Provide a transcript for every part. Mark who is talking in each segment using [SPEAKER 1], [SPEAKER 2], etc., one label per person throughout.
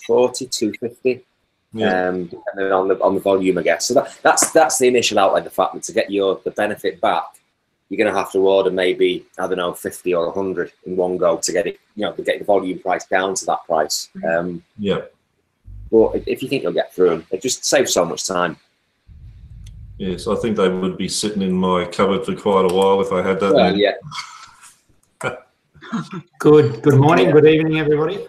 [SPEAKER 1] 240, 250.
[SPEAKER 2] Yeah.
[SPEAKER 1] Depending on the volume, I guess. So that's the initial outlay. The fact that to get the benefit back, you're going to have to order maybe, I don't know, 50 or 100 in one go to get it, to get the volume price down to that price.
[SPEAKER 2] Yeah.
[SPEAKER 1] But if you think you'll get through them, it just saves so much time.
[SPEAKER 2] Yes, I think they would be sitting in my cupboard for quite a while if I had that.
[SPEAKER 1] Well, yeah.
[SPEAKER 3] Good morning, good evening, everybody.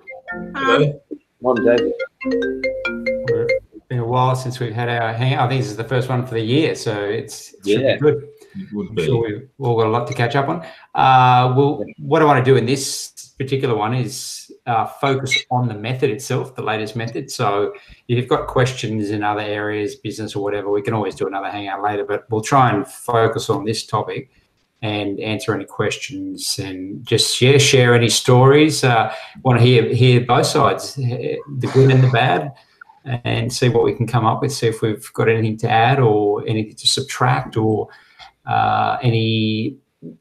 [SPEAKER 1] One day.
[SPEAKER 3] It's been a while since we've had our hangout. I think this is the first one for the year, so it should be good.
[SPEAKER 2] It would
[SPEAKER 3] I'm
[SPEAKER 2] be.
[SPEAKER 3] sure we've all got a lot to catch up on. What I want to do in this particular one is focus on the method itself, the latest method. So if you've got questions in other areas, business or whatever, we can always do another hangout later, but we'll try and focus on this topic and answer any questions and just share any stories. Want to hear both sides, the good and the bad, and see what we can come up with, see if we've got anything to add or anything to subtract, or any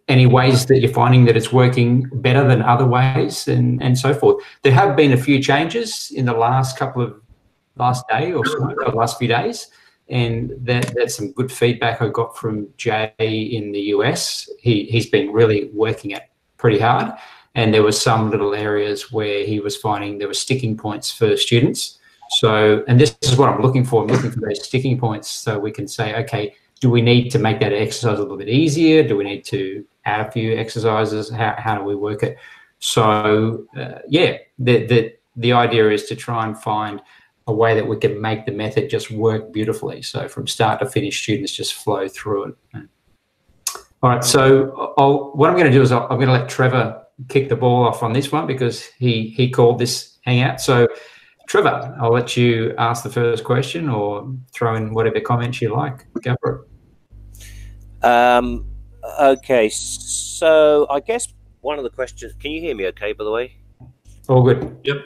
[SPEAKER 3] ways that you're finding that it's working better than other ways, and so forth. There have been a few changes in the last day or so, the last few days, and that's some good feedback I got from Jay in the US. He's been really working it pretty hard, and there were some little areas where he was finding there were sticking points for students. So, and this is what I'm looking for. I'm looking for those sticking points so we can say, okay, do we need to make that exercise a little bit easier? Do we need to add a few exercises? How do we work it? So, the idea is to try and find a way that we can make the method just work beautifully. So from start to finish, students just flow through it. All right, so what I'm going to do is I'm going to let Trevor kick the ball off on this one because he called this hangout. So Trevor, I'll let you ask the first question or throw in whatever comments you like. Go for
[SPEAKER 4] it. Okay, so I guess one of the questions, can you hear me okay, by the way?
[SPEAKER 3] All good.
[SPEAKER 2] Yep.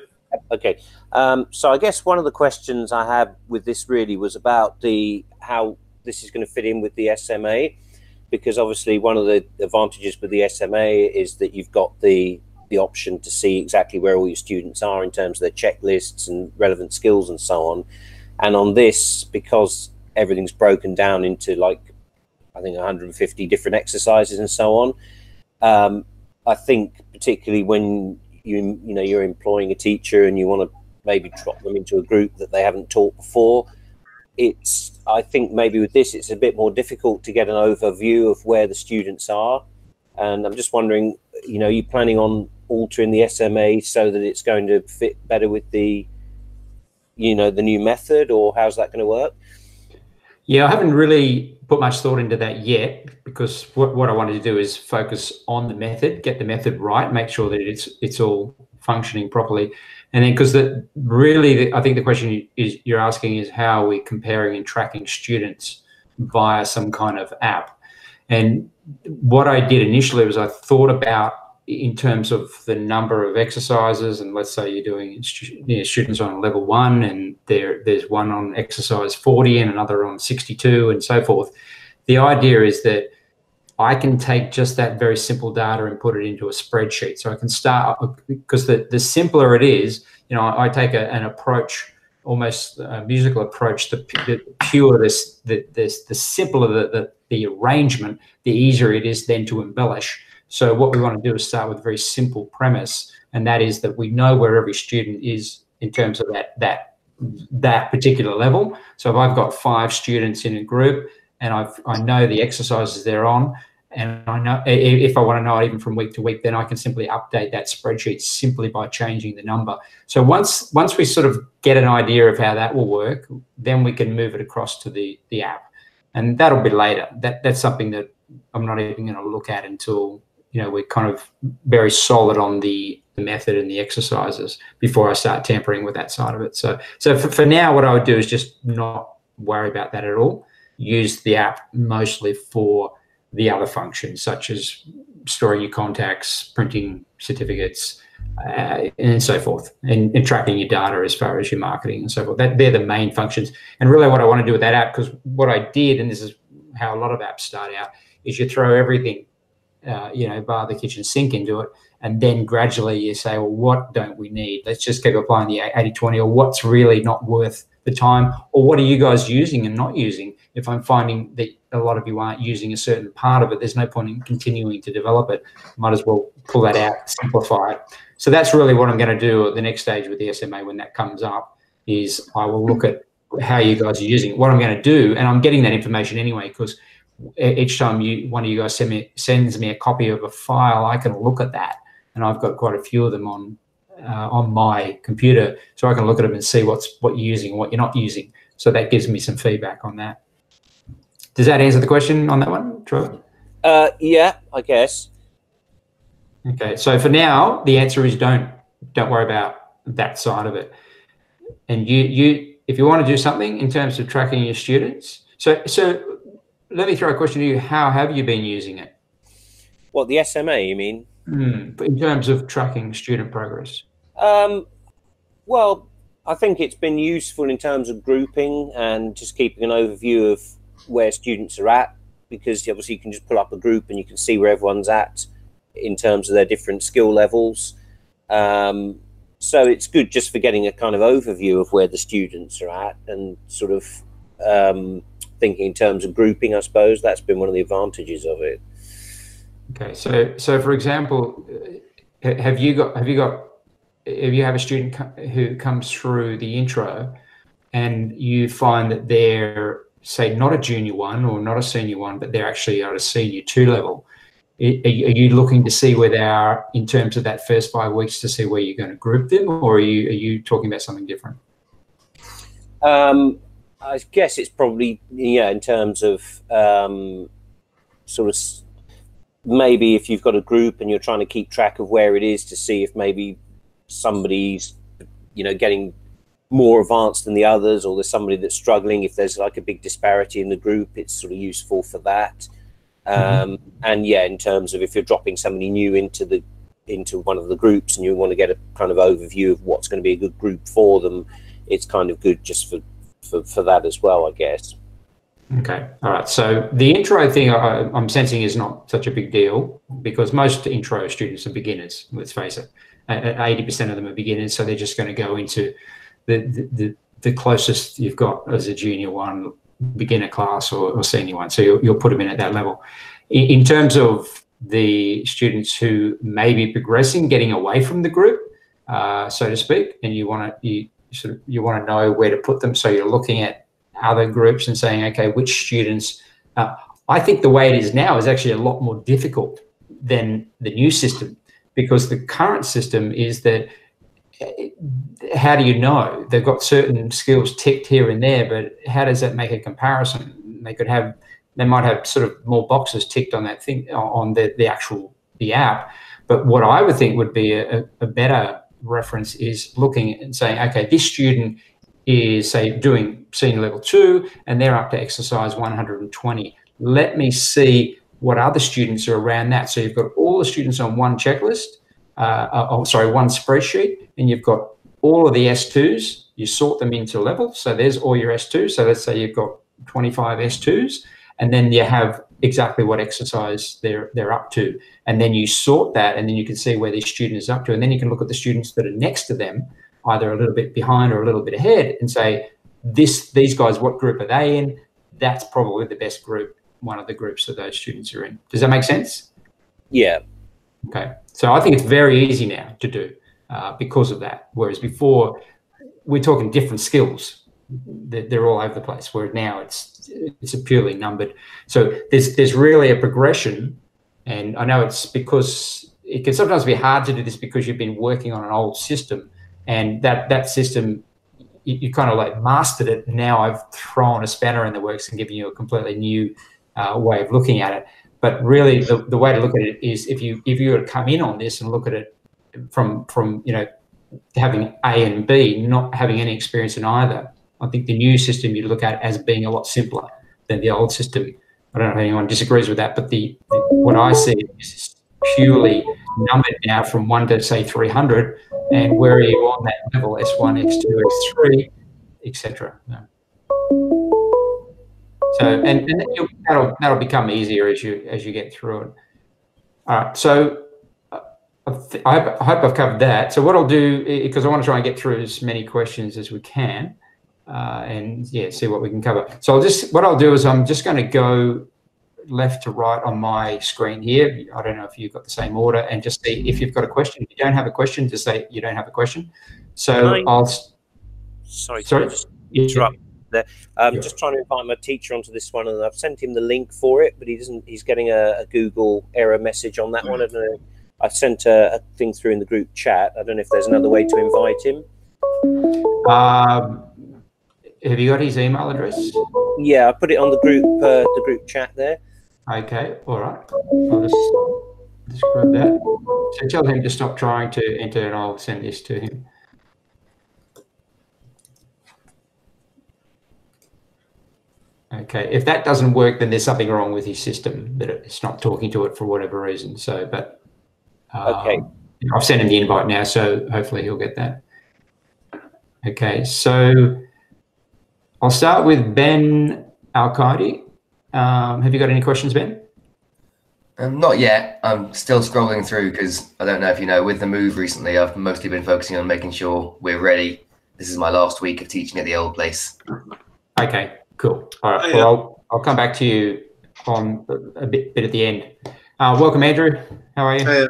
[SPEAKER 4] Okay, so I guess one of the questions I have with this really was about how this is going to fit in with the SMA, because obviously one of the advantages with the SMA is that you've got the option to see exactly where all your students are in terms of their checklists and relevant skills and so on. And on this, because everything's broken down into like, I think 150 different exercises and so on, I think particularly when you're employing a teacher and you want to maybe drop them into a group that they haven't taught before, I think maybe with this it's a bit more difficult to get an overview of where the students are. And I'm just wondering, are you planning on altering the SMA so that it's going to fit better with the new method, or how's that going to work?
[SPEAKER 3] Yeah, I haven't really put much thought into that yet, because what I wanted to do is focus on the method, get the method right, make sure that it's all functioning properly. And then, because I think the question you're asking is how are we comparing and tracking students via some kind of app. And what I did initially was I thought about in terms of the number of exercises, and let's say you're doing students on level 1 and there's one on exercise 40 and another on 62 and so forth. The idea is that I can take just that very simple data and put it into a spreadsheet. So I can start, because the simpler it is, I take an approach, almost a musical approach, the simpler the arrangement, the easier it is then to embellish. So what we want to do is start with a very simple premise, and that is that we know where every student is in terms of that particular level. So if I've got 5 students in a group and I know the exercises they're on, and I know if I want to know it even from week to week, then I can simply update that spreadsheet simply by changing the number. So once we sort of get an idea of how that will work, then we can move it across to the app, and that'll be later. That's something that I'm not even going to look at until we're kind of very solid on the method and the exercises before I start tampering with that side of it. So for now, what I would do is just not worry about that at all. Use the app mostly for the other functions, such as storing your contacts, printing certificates, and so forth, and tracking your data as far as your marketing and so forth. They're the main functions. And really what I want to do with that app, because what I did, and this is how a lot of apps start out, is you throw everything via the kitchen sink into it, And then gradually you say, well, what don't we need? Let's just keep applying the 80-20, or what's really not worth the time, or what are you guys using and not using? If I'm finding that a lot of you aren't using a certain part of it, there's no point in continuing to develop it. Might as well pull that out, simplify it. So that's really what I'm going to do at the next stage with the SMA when that comes up, is I will look at how you guys are using it. What I'm going to do, and I'm getting that information anyway, because each time one of you guys sends me a copy of a file, I can look at that, and I've got quite a few of them on my computer, so I can look at them and see what you're using and what you're not using. So that gives me some feedback on that. Does that answer the question on that one, Trevor?
[SPEAKER 4] Yeah, I guess.
[SPEAKER 3] Okay, so for now, the answer is don't worry about that side of it. And if you want to do something in terms of tracking your students, so let me throw a question to you. How have you been using it?
[SPEAKER 4] What, the SMA, you mean?
[SPEAKER 3] In terms of tracking student progress?
[SPEAKER 4] Well, I think it's been useful in terms of grouping and just keeping an overview of where students are at, because obviously you can just pull up a group and you can see where everyone's at in terms of their different skill levels. So it's good just for getting a kind of overview of where the students are at, and sort of thinking in terms of grouping, I suppose. That's been one of the advantages of it.
[SPEAKER 3] Okay, so for example, have you have a student who comes through the intro and you find that they're, say, not a junior 1 or not a senior 1, but they're actually at a senior 2 level? Are you looking to see where they are in terms of that first 5 weeks to see where you're going to group them, or are you talking about something different?
[SPEAKER 4] I guess it's probably, yeah, in terms of sort of maybe if you've got a group and you're trying to keep track of where it is to see if maybe somebody's, you know, getting more advanced than the others, or there's somebody that's struggling. If there's like a big disparity in the group, it's sort of useful for that. And yeah, in terms of if you're dropping somebody new into one of the groups and you want to get a kind of overview of what's going to be a good group for them, it's kind of good just for that as well, I guess. Okay, all right. So the intro thing I'm sensing is not such a big deal, because most intro students are beginners, let's face it. 80% of them are beginners, so they're just going to go into the closest you've got as a junior 1, beginner class, or senior 1. So you'll put them in at that level. In terms of the students who may be progressing, getting away from the group, so to speak, and you want to know where to put them. So you're looking at other groups and saying, okay, which students? I think the way it is now is actually a lot more difficult than the new system, because the current system is that, how do you know? They've got certain skills ticked here and there, but how does that make a comparison? They might have sort of more boxes ticked on that thing, on the app. But what I would think would be a better reference is looking and saying, okay, this student is, say, doing senior level 2 and they're up to exercise 120. Let me see what other students are around that. So you've got all the students on one checklist, one spreadsheet, and you've got all of the S2s. You sort them into levels. So there's all your S2s. So let's say you've got 25 S2s, and then you have exactly what exercise they're up to. And then you sort that, and then you can see where the student is up to. And then you can look at the students that are next to them, either a little bit behind or a little bit ahead, and say, these guys, what group are they in? That's probably the best group, one of the groups that those students are in. Does that make sense? Yeah. Okay. So I think it's very easy now to do because of that. Whereas before, we're talking different skills. They're all over the place, where now it's a purely numbered. So there's really a progression. And I know it's because it can sometimes be hard to do this because you've been working on an old system, and that system, you kind of like mastered it. Now I've thrown a spanner in the works and given you a completely new way of looking at it. But really, the way to look at it is if you were to come in on this and look at it from having A and B, not having any experience in either, I think the new system you look at as being a lot simpler than the old system. I don't know if anyone disagrees with that, but what I see is purely numbered now from 1 to, say, 300, and where are you on that level, S1, X2, X3, etc. No. So, and that'll become easier as you get through it. All right. So, I
[SPEAKER 3] I hope I've covered that. So what I'll do, because I want to try and get through as many questions as we can, and yeah, see what we can cover. So what I'll do is I'm just going to go left to right on my screen here. I don't know if you've got the same order, and just see if you've got a question. If you don't have a question, just say you don't have a question. So
[SPEAKER 4] Sorry.
[SPEAKER 3] Just
[SPEAKER 4] interrupt there. Just trying to invite my teacher onto this one, and I've sent him the link for it, but he's getting a Google error message on that one. I sent a thing through in the group chat. I don't know if there's another way to invite him.
[SPEAKER 3] Have you got his email address?
[SPEAKER 4] Yeah, I put it on the group chat there.
[SPEAKER 3] Okay, all right. I'll just grab that. So tell him to stop trying to enter, and I'll send this to him. Okay, if that doesn't work, then there's something wrong with his system, that it's not talking to it for whatever reason. So, but
[SPEAKER 4] okay,
[SPEAKER 3] I've sent him the invite now, so hopefully he'll get that. Okay, so I'll start with Ben Al-Qaidi. Have you got any questions, Ben?
[SPEAKER 5] Not yet. I'm still scrolling through because I don't know if you know, with the move recently, I've mostly been focusing on making sure we're ready. This is my last week of teaching at the old place.
[SPEAKER 3] Okay, cool. All right, well, I'll come back to you on a bit at the end. Welcome, Andrew. How are you?
[SPEAKER 6] Hey,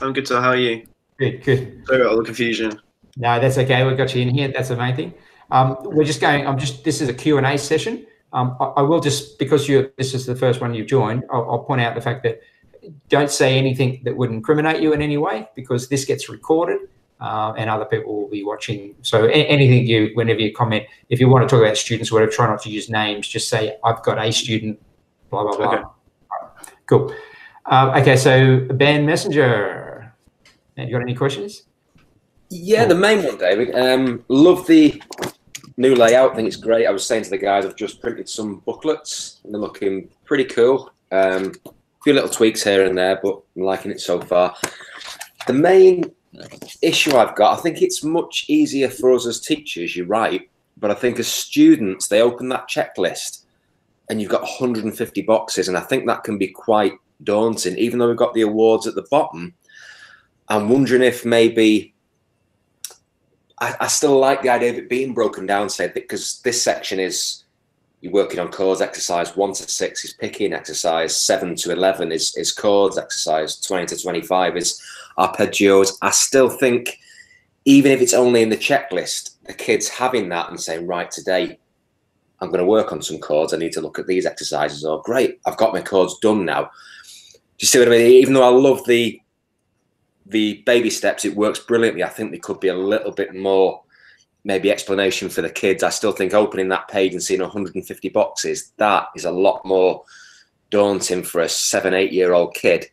[SPEAKER 6] I'm good, so how are you?
[SPEAKER 3] Good, good.
[SPEAKER 6] Sorry about all the confusion.
[SPEAKER 3] No, that's okay. We got you in here. That's the main thing. We're just going. This is a Q&A session. I will just, because this is the first one you've joined, I'll point out the fact that don't say anything that would incriminate you in any way, because this gets recorded and other people will be watching. So anything whenever you comment, if you want to talk about students or whatever, try not to use names. Just say, I've got a student, blah, blah, blah.
[SPEAKER 6] Okay.
[SPEAKER 3] Cool. Okay, so Ben Messenger, have you got any questions?
[SPEAKER 1] Yeah, the main one, David. Love the new layout. I think it's great. I was saying to the guys, I've just printed some booklets and they're looking pretty cool. A few little tweaks here and there, but I'm liking it so far. The main issue I've got, I think it's much easier for us as teachers, you're right, but I think as students, they open that checklist and you've got 150 boxes, and I think that can be quite daunting. Even though we've got the awards at the bottom, I'm wondering if maybe I still like the idea of it being broken down, say, because this section is you're working on chords. Exercise 1 to 6 is picking. Exercise 7 to 11 is chords. Exercise 20 to 25 is arpeggios. I still think, even if it's only in the checklist, the kids having that and saying, right, today I'm going to work on some chords. I need to look at these exercises. Oh, great, I've got my chords done now. Do you see what I mean? Even though I love the baby steps, it works brilliantly. I think there could be a little bit more maybe explanation for the kids. I still think opening that page and seeing 150 boxes, that is a lot more daunting for a 7-8-year-old kid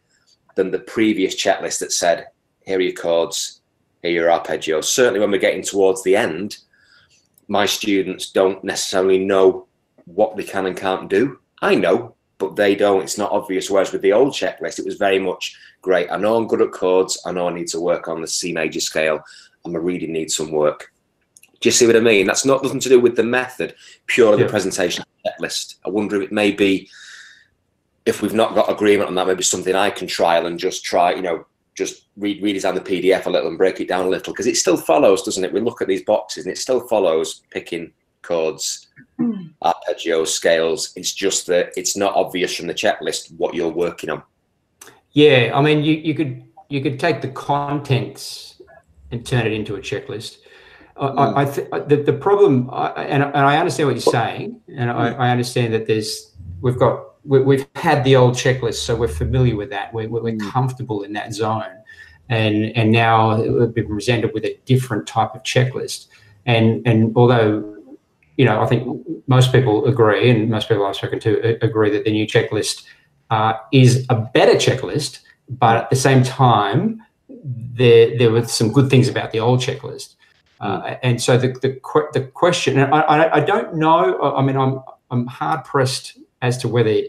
[SPEAKER 1] than the previous checklist that said, here are your chords, here are your arpeggios. Certainly when we're getting towards the end, my students don't necessarily know what they can and can't do. I know, but they don't. It's not obvious. Whereas with the old checklist, it was very much, great, I know I'm good at chords, I know I need to work on the C major scale, and my reading needs some work. Do you see what I mean? That's not nothing to do with the method, purely the presentation checklist. I wonder if it may be, if we've not got agreement on that, maybe something I can trial and just try, just redesign the PDF a little and break it down a little, because it still follows, doesn't it? We look at these boxes and it still follows picking, chords, arpeggios, scales. It's just that it's not obvious from the checklist what you're working on. Yeah,
[SPEAKER 3] I mean, you could take the contents and turn it into a checklist. The problem, and I understand what you're saying, and I understand that we've had the old checklist, so we're familiar with that. We're comfortable in that zone, and now we've been presented with a different type of checklist. And although, I think most people agree, and most people I've spoken to agree that the new checklist is a better checklist, but at the same time, there were some good things about the old checklist. And so the question, and I don't know. I mean, I'm hard pressed as to whether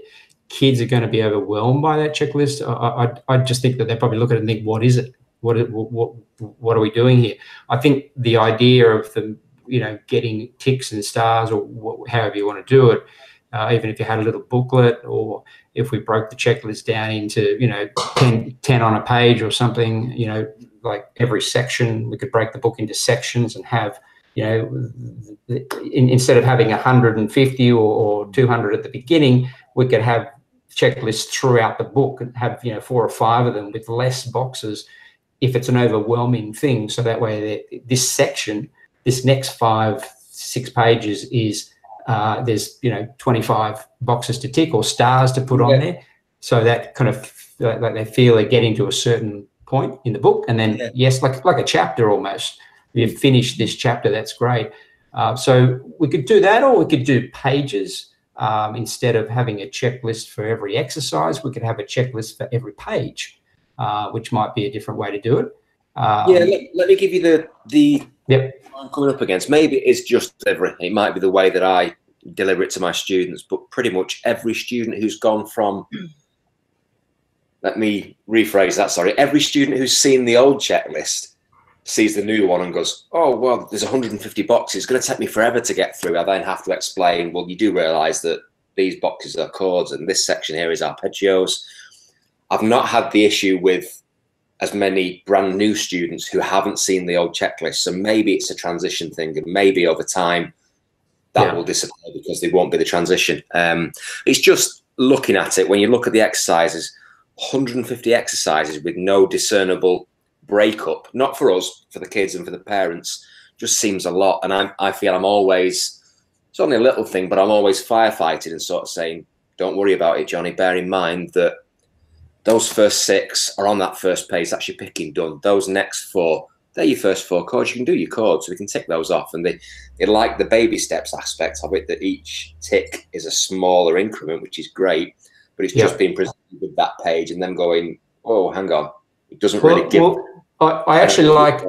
[SPEAKER 3] kids are going to be overwhelmed by that checklist. I just think that they probably look at it and think, what is it? What are we doing here? I think the idea of them, getting ticks and stars, or however you want to do it, even if you had a little booklet, or if we broke the checklist down into, 10 on a page or something, like every section, we could break the book into sections and have, instead of having 150 or 200 at the beginning, we could have checklists throughout the book and have, 4 or 5 of them with less boxes if it's an overwhelming thing. So that way this section, this next 5-6 pages is, there's 25 boxes to tick or stars to put on there, so that kind of like they feel they're getting to a certain point in the book, and then yes, like a chapter almost. You've finished this chapter, that's great. So we could do that, or we could do pages. Instead of having a checklist for every exercise, we could have a checklist for every page, which might be a different way to do it.
[SPEAKER 1] Let me give you the
[SPEAKER 3] Yep.
[SPEAKER 1] I'm coming up against. Maybe it's just delivery. It might be the way that I deliver it to my students, but pretty much every student who's gone from, let me rephrase that, sorry, every student who's seen the old checklist sees the new one and goes, oh, well, there's 150 boxes. It's going to take me forever to get through. I then have to explain, well, you do realize that these boxes are chords and this section here is arpeggios. I've not had the issue with as many brand new students who haven't seen the old checklist. So maybe it's a transition thing, and maybe over time that will disappear because they won't be the transition. It's just looking at it, when you look at the exercises, 150 exercises with no discernible breakup, not for us, for the kids and for the parents, just seems a lot. And I feel I'm always, it's only a little thing, but I'm always firefighting and sort of saying, don't worry about it, Johnny. Bear in mind that those first 6 are on that first page. That's your picking done. Those next 4, they're your first 4 chords. You can do your chords, so we can tick those off. And they like the baby steps aspect of it, that each tick is a smaller increment, which is great. But it's just being presented with that page and then going, oh, hang on. It doesn't really give.
[SPEAKER 3] Well, I actually like,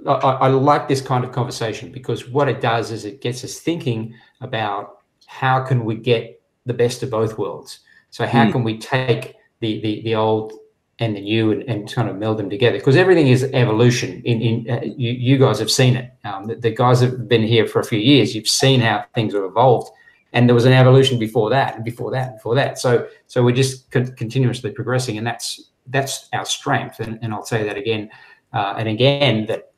[SPEAKER 3] I like this kind of conversation, because what it does is it gets us thinking about how can we get the best of both worlds. So how can we take the old and the new and kind of meld them together, because everything is evolution. You guys have seen it. The guys that have been here for a few years, you've seen how things have evolved, and there was an evolution before that, and before that, and before that. So we're just continuously progressing, and that's our strength. And I'll say that again and again, that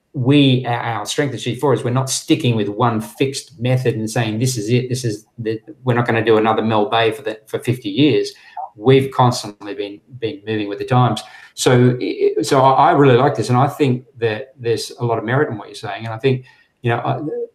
[SPEAKER 3] our strength at G4 is we're not sticking with one fixed method and saying this is it. We're not going to do another Mel Bay for 50 years. We've constantly been moving with the times. So I really like this, and I think that there's a lot of merit in what you're saying. And I think,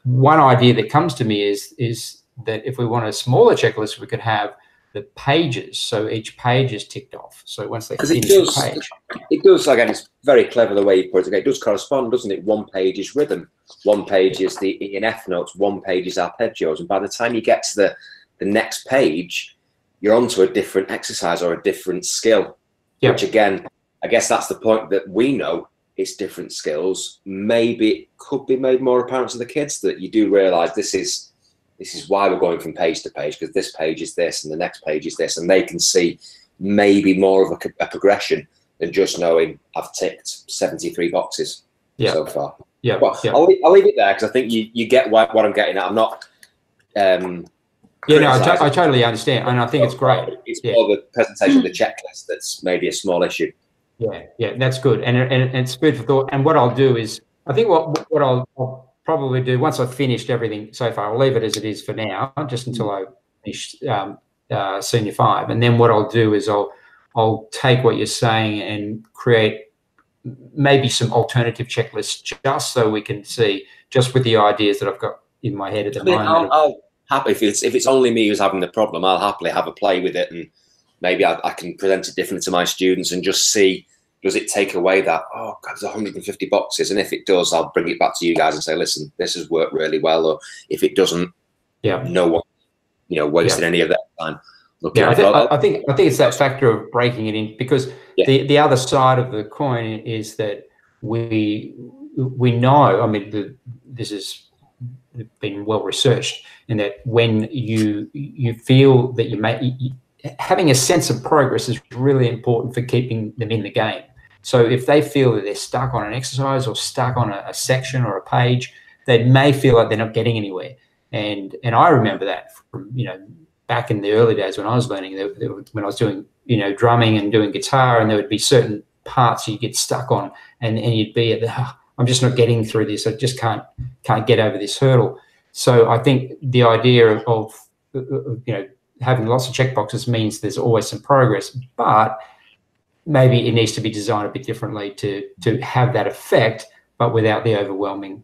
[SPEAKER 3] one idea that comes to me is that if we want a smaller checklist, we could have the pages, so each page is ticked off. So once they finish the page,
[SPEAKER 1] it does. Again, it's very clever the way you put it. It does correspond, doesn't it? One page is rhythm, one page is the E and F notes, one page is arpeggios, and by the time you get to the next page, you're onto a different exercise or a different skill. Which again, I guess that's the point, that we know it's different skills. Maybe it could be made more apparent to the kids that you do realize this is why we're going from page to page, because this page is this and the next page is this, and they can see maybe more of a progression than just knowing I've ticked 73 boxes so far. Well, I'll leave it there, because I think you get what I'm getting at. I'm not
[SPEAKER 3] I totally understand, and I think it's great.
[SPEAKER 1] It's more the presentation of the checklist that's maybe a small issue.
[SPEAKER 3] Yeah, that's good, and it's food for thought. And what I'll do is, I think what I'll probably do once I've finished everything so far, I'll leave it as it is for now, just until I finish Senior 5, and then what I'll do is I'll take what you're saying and create maybe some alternative checklists, just so we can see, just with the ideas that I've got in my head at the moment.
[SPEAKER 1] I'll happy if it's only me who's having the problem, I'll happily have a play with it, and maybe I can present it differently to my students and just see, does it take away that, oh God, there's 150 boxes, and if it does, I'll bring it back to you guys and say, listen, this has worked really well, or if it doesn't, no one wasted any of that time.
[SPEAKER 3] I think it's that factor of breaking it in, because the other side of the coin is that we know, I mean, this is been well researched, in that when you feel that having a sense of progress is really important for keeping them in the game. So if they feel that they're stuck on an exercise or stuck on a section or a page, they may feel like they're not getting anywhere. And I remember that from back in the early days when I was learning, when I was doing, you know, drumming and doing guitar, and there would be certain parts you get stuck on, and you'd be at the, I'm just not getting through this. I just can't get over this hurdle. So I think the idea of you know, having lots of checkboxes means there's always some progress, but maybe it needs to be designed a bit differently to have that effect, but without the overwhelmingness.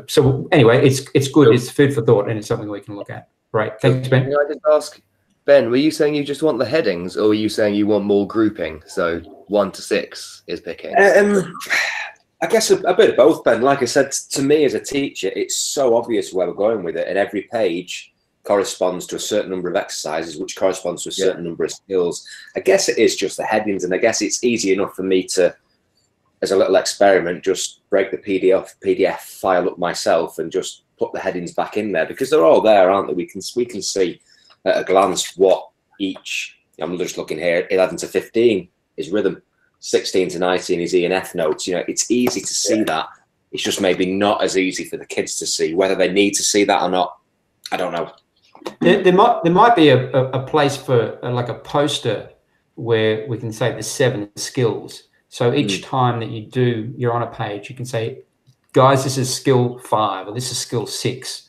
[SPEAKER 3] So anyway, it's good. It's food for thought, and it's something we can look at. Right. Thanks, Ben.
[SPEAKER 5] Can I just ask, Ben, were you saying you just want the headings, or were you saying you want more grouping? So 1 to 6 is picking.
[SPEAKER 1] I guess a bit of both, Ben. Like I said, to me as a teacher, it's so obvious where we're going with it, and every page corresponds to a certain number of exercises, which corresponds to a certain number of skills. I guess it is just the headings, and I guess it's easy enough for me to, as a little experiment, just break the PDF file up myself and just put the headings back in there, because they're all there, aren't they? We can see at a glance what each, I'm just looking here, 11 to 15 is rhythm, 16 to 19 is E and F notes. You know, it's easy to see that. It's just maybe not as easy for the kids to see. Whether they need to see that or not, I don't know.
[SPEAKER 3] There might be a place for like a poster where we can say the 7 skills. So each time that you're on a page, you can say, guys, this is skill 5 or this is skill 6.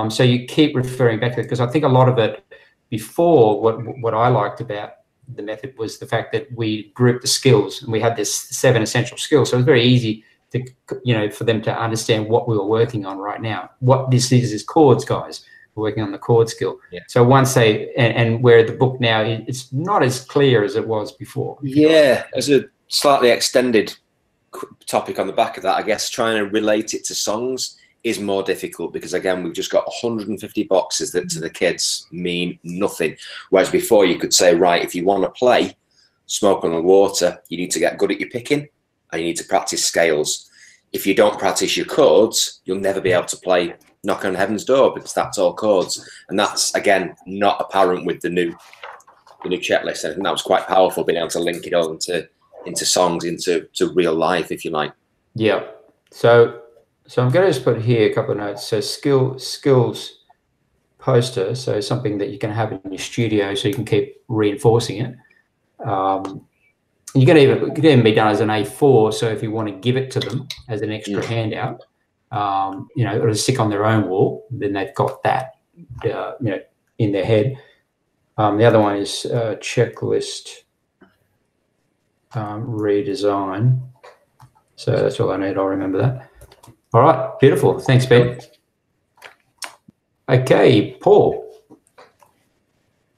[SPEAKER 3] So you keep referring back to it, because I think a lot of it before, what I liked about the method was the fact that we grouped the skills, and we had this 7 essential skills. So it was very easy to, you know, for them to understand what we were working on right now. What this is chords, guys. We're working on the chord skill. Yeah. So once they, and where the book now, it's not as clear as it was before.
[SPEAKER 1] Yeah, as a slightly extended topic on the back of that, I guess trying to relate it to songs is more difficult, because again, we've just got 150 boxes that to the kids mean nothing. Whereas before you could say, right, if you want to play Smoke on the Water, you need to get good at your picking and you need to practice scales. If you don't practice your chords, you'll never be able to play Knock on Heaven's Door, because that's all chords. And that's, again, not apparent with the new checklist. I think that was quite powerful, being able to link it all into songs, into real life, if you like.
[SPEAKER 3] Yeah. So I'm going to just put here a couple of notes. So skills poster, so something that you can have in your studio so you can keep reinforcing it. You can even be done as an A4. So if you want to give it to them as an extra handout, you know, or to stick on their own wall, then they've got that, you know, in their head. The other one is checklist redesign. So that's all I need. I'll remember that. All right, beautiful. Thanks, Ben. Okay, Paul,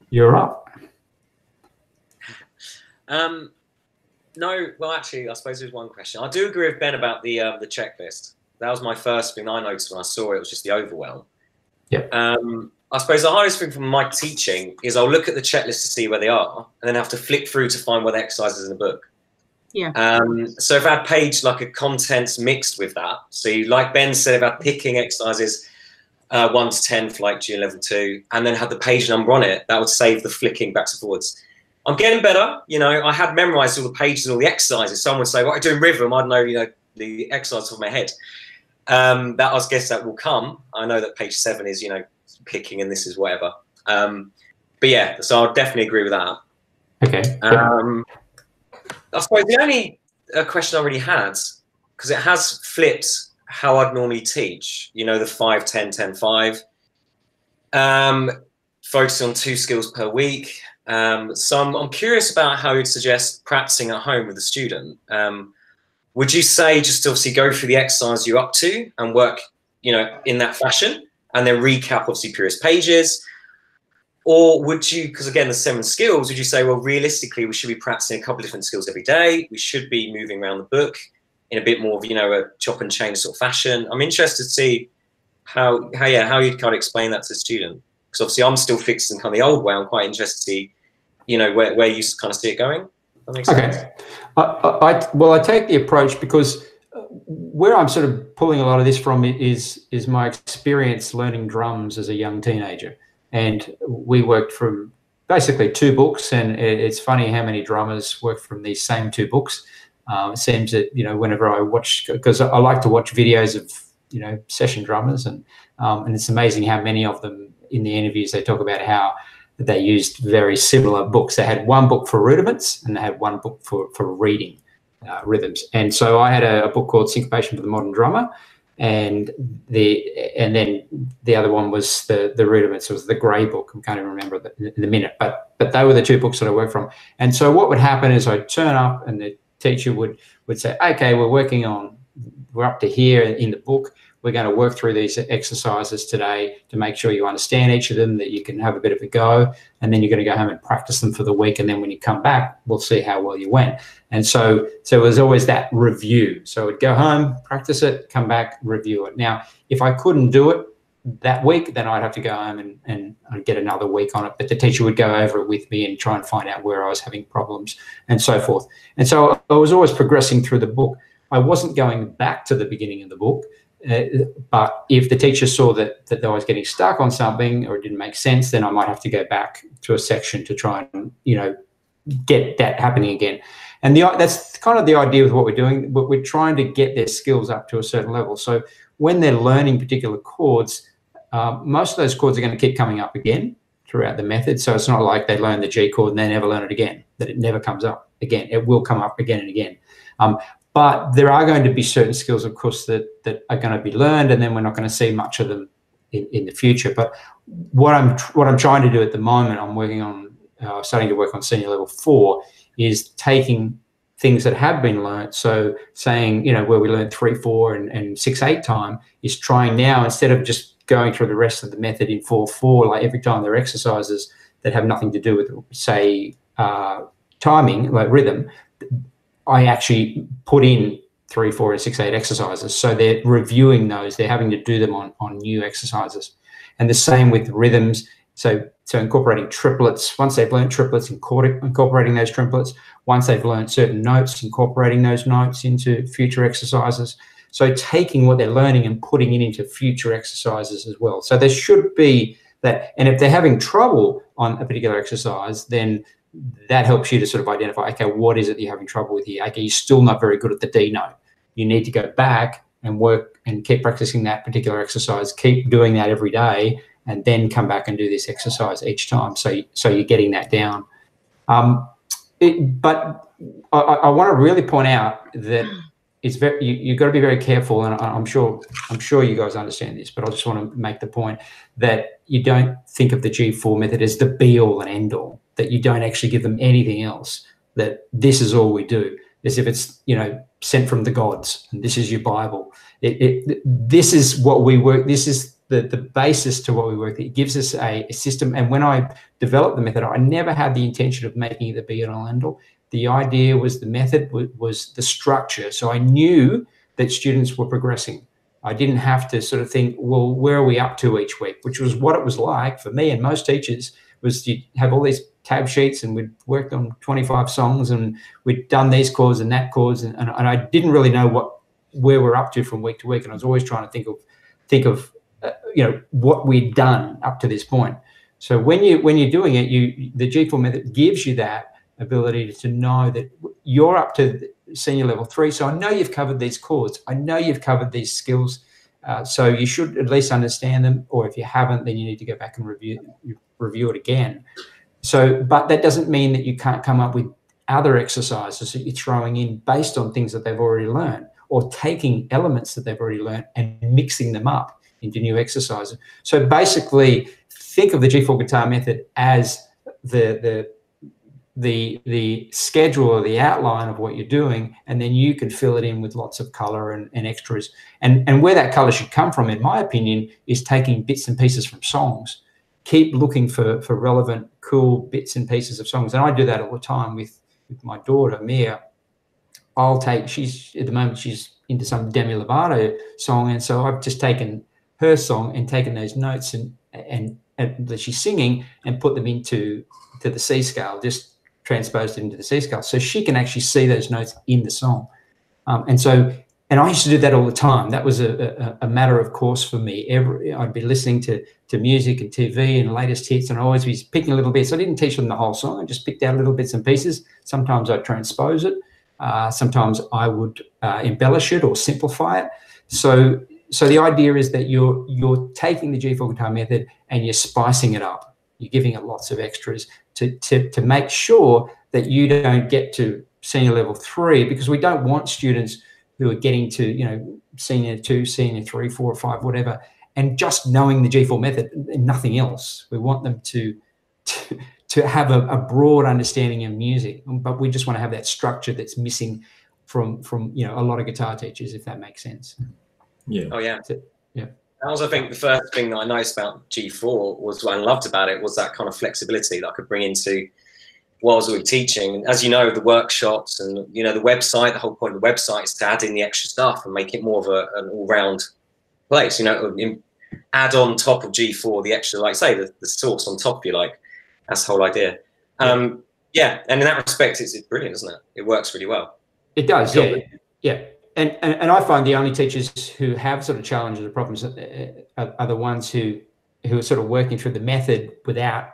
[SPEAKER 3] you're up.
[SPEAKER 7] No, well, actually, I suppose there's one question. I do agree with Ben about the checklist. That was my first thing I noticed when I saw it. It was just the overwhelm.
[SPEAKER 3] Yeah.
[SPEAKER 7] I suppose the hardest thing from my teaching is I'll look at the checklist to see where they are, and then have to flick through to find where the exercise is in the book.
[SPEAKER 8] Yeah.
[SPEAKER 7] So if I had page like a contents mixed with that, so you, like Ben said about picking exercises 1 to 10 for like G level 2, and then had the page number on it, that would save the flicking backwards and forwards. I'm getting better. You know, I had memorized all the pages and all the exercises. Someone would say, "What are you doing rhythm?" I'd know, you know, the exercise off my head. That I guess that will come. I know that page 7 is, you know, picking, and this is whatever. But yeah, so I'll definitely agree with that.
[SPEAKER 3] Okay.
[SPEAKER 7] I suppose the only question I really had, because it has flipped how I'd normally teach, you know, the 5, 10, 10, 5, focusing on 2 skills per week. So I'm curious about how you'd suggest practicing at home with a student. Would you say just obviously go through the exercise you're up to and work, you know, in that fashion, and then recap obviously previous pages? Or would you, because again, the 7 skills, would you say, well, realistically, we should be practicing a couple of different skills every day. We should be moving around the book in a bit more of, you know, a chop and change sort of fashion. I'm interested to see how you'd kind of explain that to the student. Because obviously I'm still fixing kind of the old way. I'm quite interested to see, you know, where you kind of see it going. That makes sense.
[SPEAKER 3] Okay. I take the approach because where I'm sort of pulling a lot of this from is my experience learning drums as a young teenager. And we worked from basically 2 books, and it's funny how many drummers work from these same 2 books. It seems that, you know, whenever I watch, because I like to watch videos of, you know, session drummers, and it's amazing how many of them in the interviews they talk about how they used very similar books. They had one book for rudiments and they had one book for reading rhythms. And so I had a book called Syncopation for the Modern Drummer, and then the other one was the rudiments. It was the grey book. I can't even remember the minute, but they were the two books that I worked from. And so what would happen is I'd turn up and the teacher would say, okay, we're up to here in the book. We're going to work through these exercises today to make sure you understand each of them, that you can have a bit of a go, and then you're going to go home and practice them for the week. And then when you come back, we'll see how well you went. And so it was always that review. So I'd go home, practice it, come back, review it. Now, if I couldn't do it that week, then I'd have to go home and I'd get another week on it. But the teacher would go over it with me and try and find out where I was having problems and so forth. And so I was always progressing through the book. I wasn't going back to the beginning of the book. But if the teacher saw that I was getting stuck on something or it didn't make sense, then I might have to go back to a section to try and, get that happening again. And that's kind of the idea with what we're doing. But we're trying to get their skills up to a certain level. So when they're learning particular chords, most of those chords are going to keep coming up again throughout the method. So it's not like they learn the G chord and they never learn it again, that it never comes up again. It will come up again and again. But there are going to be certain skills, of course, that are going to be learned, and then we're not going to see much of them in the future. But what I'm trying to do at the moment, I'm working on starting to work on senior level 4, is taking things that have been learnt. So saying, where we learned 3/4 and 6/8 time, is trying now, instead of just going through the rest of the method in 4/4, like every time there are exercises that have nothing to do with, say, timing, like rhythm, I actually put in 3/4 and 6/8 exercises. So they're reviewing those. They're having to do them on new exercises. And the same with rhythms. So incorporating triplets. Once they've learned triplets, incorporating those triplets. Once they've learned certain notes, incorporating those notes into future exercises. So taking what they're learning and putting it into future exercises as well. So there should be that. And if they're having trouble on a particular exercise, then that helps you to sort of identify, okay, what is it that you're having trouble with here? Okay, you're still not very good at the D note. You need to go back and work and keep practicing that particular exercise, keep doing that every day, and then come back and do this exercise each time. So you're getting that down. But I want to really point out that it's you've got to be very careful, and I'm sure you guys understand this, but I just want to make the point that you don't think of the G4 method as the be-all and end-all, that you don't actually give them anything else, that this is all we do, as if it's, sent from the gods, and this is your Bible. This is what we work, this is the basis to what we work. It gives us a system, and when I developed the method, I never had the intention of making it the be-all and end-all. The idea was the method was the structure. So I knew that students were progressing. I didn't have to sort of think, well, where are we up to each week, which was what it was like for me and most teachers, was you have all these tab sheets and we'd worked on 25 songs and we'd done these chords and that chords. And I didn't really know where we're up to from week to week. And I was always trying to think of what we'd done up to this point. So when you're doing it, the G4 method gives you that ability to know that you're up to senior level 3. So I know you've covered these chords. I know you've covered these skills. So you should at least understand them. Or if you haven't, then you need to go back and review it again. So, but that doesn't mean that you can't come up with other exercises that you're throwing in based on things that they've already learned, or taking elements that they've already learned and mixing them up into new exercises. So basically, think of the G4 guitar method as the schedule or the outline of what you're doing, and then you can fill it in with lots of color and extras. And where that color should come from, in my opinion, is taking bits and pieces from songs. Keep looking for relevant, cool bits and pieces of songs. And I do that all the time with my daughter, Mia. She's at the moment, she's into some Demi Lovato song. And so I've just taken her song and taken those notes and that she's singing and put them into the C scale, just transposed it into the C scale, so she can actually see those notes in the song. And I used to do that all the time. That was a matter of course for me. I'd be listening to music and TV and latest hits, and I always be picking a little bit. So I didn't teach them the whole song. I just picked out little bits and pieces. Sometimes I'd transpose it. Sometimes I would embellish it or simplify it. So the idea is that you're taking the G4 guitar method and you're spicing it up. you're giving it lots of extras to make sure that you don't get to senior level 3, because we don't want students who are getting to, you know, senior 2, senior 3, 4 or 5, whatever, and just knowing the G4 method and nothing else. We want them to have a broad understanding of music, but we just want to have that structure that's missing from you know, a lot of guitar teachers, if that makes sense.
[SPEAKER 2] Yeah.
[SPEAKER 7] Oh yeah.
[SPEAKER 3] Yeah.
[SPEAKER 7] That was, I think, the first thing that I noticed about G4 was what I loved about it was that kind of flexibility that I could bring into what I was already teaching. And as you know, the workshops and, you know, the website, the whole point of the website is to add in the extra stuff and make it more of an all-round place, you know, add on top of G4 the extra, like say, the source on top, if you like. That's the whole idea. Yeah, and in that respect, it's brilliant, isn't it? It works really well.
[SPEAKER 3] It does, yeah. Yeah. And I find the only teachers who have sort of challenges or problems are the ones who are sort of working through the method without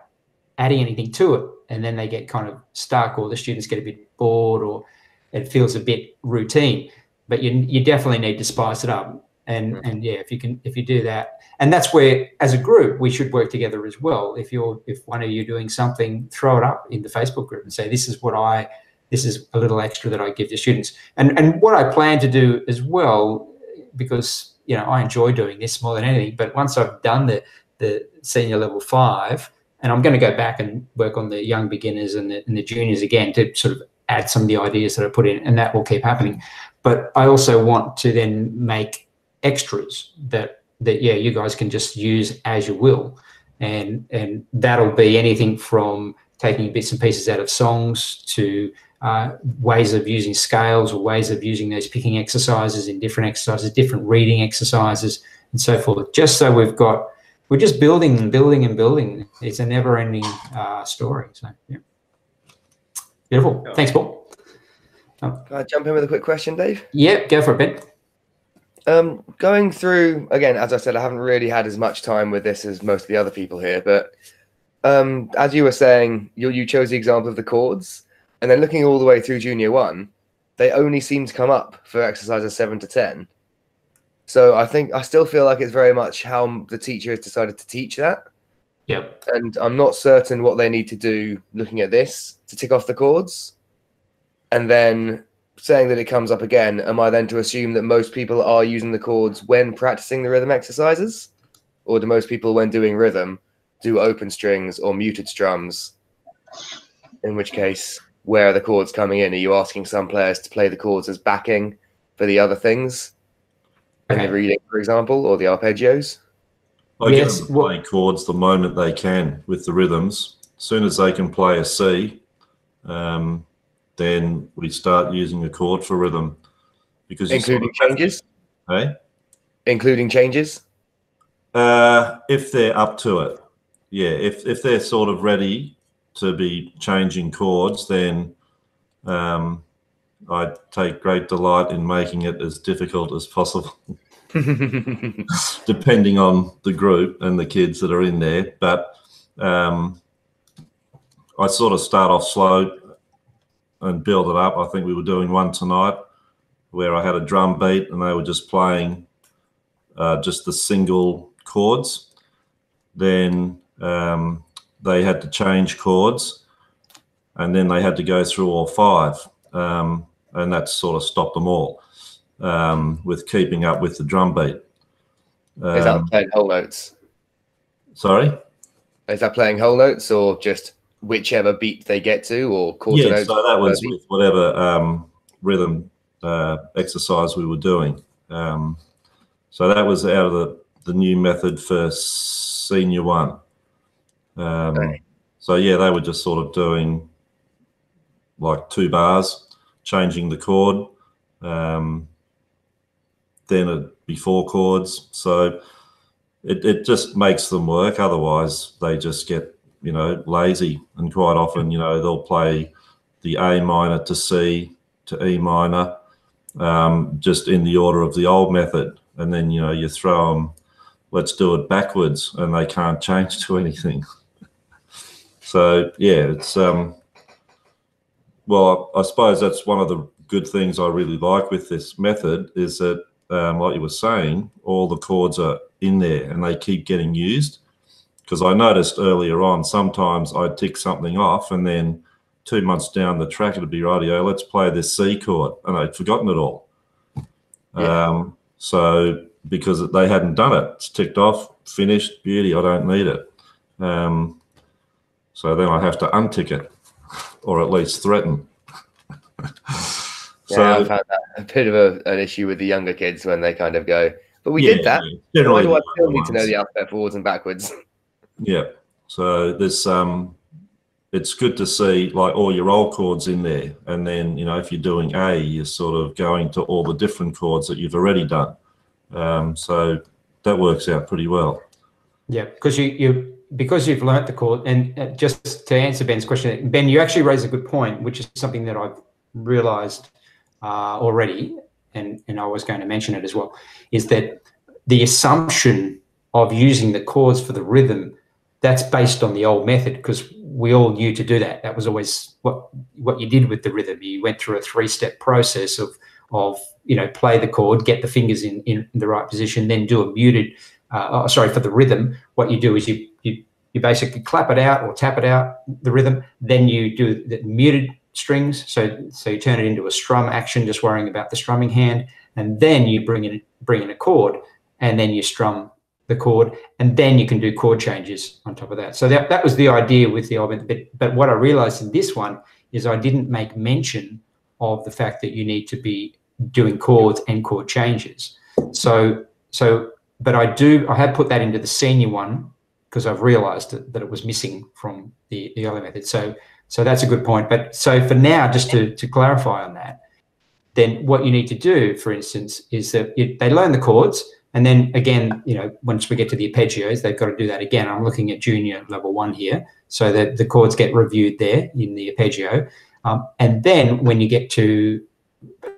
[SPEAKER 3] adding anything to it, and then they get kind of stuck, or the students get a bit bored, or it feels a bit routine. But you definitely need to spice it up, and yeah, if you do that, and that's where as a group we should work together as well. If one of you doing something, throw it up in the Facebook group and say, this is a little extra that I give to students. And what I plan to do as well, because, you know, I enjoy doing this more than anything, but once I've done the senior level 5, and I'm going to go back and work on the young beginners and the juniors again to sort of add some of the ideas that I put in, and that will keep happening. But I also want to then make extras that yeah, you guys can just use as you will. And that'll be anything from taking bits and pieces out of songs to ways of using scales, or ways of using those picking exercises in different exercises, different reading exercises, and so forth. Just so we're just building and building and building. It's a never-ending story. So yeah, beautiful. Thanks, Paul.
[SPEAKER 5] Can I jump in with a quick question, Dave?
[SPEAKER 3] Yeah, go for it, Ben.
[SPEAKER 5] Going through again, as I said, I haven't really had as much time with this as most of the other people here, but as you were saying, you chose the example of the chords. And then looking all the way through Junior 1, they only seem to come up for exercises 7 to 10. So I still feel like it's very much how the teacher has decided to teach that.
[SPEAKER 3] Yep.
[SPEAKER 5] And I'm not certain what they need to do looking at this to tick off the chords. And then saying that it comes up again, am I then to assume that most people are using the chords when practicing the rhythm exercises? Or do most people, when doing rhythm, do open strings or muted strums? In which case, where are the chords coming in? Are you asking some players to play the chords as backing for the other things? In the reading, for example, or the arpeggios?
[SPEAKER 2] I get them to play chords the moment they can with the rhythms. As soon as they can play a C, then we start using a chord for rhythm. Because
[SPEAKER 5] including changes?
[SPEAKER 2] Hey?
[SPEAKER 5] Including changes?
[SPEAKER 2] If they're up to it. Yeah, if they're sort of ready to be changing chords, then I take great delight in making it as difficult as possible, depending on the group and the kids that are in there. But I sort of start off slow and build it up. I think we were doing one tonight where I had a drum beat and they were just playing just the single chords. Then they had to change chords, and then they had to go through all 5, and that sort of stopped them all with keeping up with the drum beat.
[SPEAKER 5] Is that playing whole notes?
[SPEAKER 2] Sorry?
[SPEAKER 5] Is that playing whole notes, or just whichever beat they get to, or quarter notes?
[SPEAKER 2] Yeah, so that was with whatever rhythm exercise we were doing. So that was out of the new method for Senior 1. So yeah, they were just sort of doing like 2 bars, changing the chord, then it'd be 4 chords. So it just makes them work. Otherwise, they just get, you know, lazy. And quite often, you know, they'll play the A minor to C to E minor, just in the order of the old method. And then, you know, you throw them, let's do it backwards, and they can't change to anything. So yeah, it's well, I suppose that's one of the good things I really like with this method is that, like you were saying, all the chords are in there and they keep getting used. because I noticed earlier on, sometimes I'd tick something off and then 2 months down the track, it'd be rightio, let's play this C chord. And I'd forgotten it all.
[SPEAKER 5] Yeah.
[SPEAKER 2] So because they hadn't done it, it's ticked off, finished, beauty, I don't need it. So then I have to untick it, or at least threaten.
[SPEAKER 5] Yeah, I've had that, a bit of an issue with the younger kids when they kind of go, but we did that.
[SPEAKER 2] Yeah,
[SPEAKER 5] Why do I still
[SPEAKER 2] the
[SPEAKER 5] need to know
[SPEAKER 2] ones.
[SPEAKER 5] the alphabet forwards and backwards?
[SPEAKER 2] Yeah. So there's it's good to see like all your roll chords in there, and then if you're doing A, you're sort of going to all the different chords that you've already done. So that works out pretty well.
[SPEAKER 3] Yeah, because because you've learnt the chord, and just to answer Ben's question, Ben, you actually raised a good point, which is something that I've realised already, and I was going to mention it as well, is that the assumption of using the chords for the rhythm, that's based on the old method, because we all knew to do that. That was always what you did with the rhythm. You went through a 3-step process of play the chord, get the fingers in the right position, then do a muted. For the rhythm, what you do is you basically clap it out or tap it out, the rhythm. Then you do the muted strings, so you turn it into a strum action, just worrying about the strumming hand, and then you bring in a chord, and then you strum the chord, and then you can do chord changes on top of that. So that was the idea with the old method. But what I realized in this one is I didn't make mention of the fact that you need to be doing chords and chord changes. But I had put that into the senior one because I've realized that it was missing from the early method. So that's a good point. But so for now, just to clarify on that, then what you need to do, for instance, is that they learn the chords, and then again, once we get to the arpeggios, they've got to do that again. I'm looking at junior level 1 here, so that the chords get reviewed there in the arpeggio. And then when you get to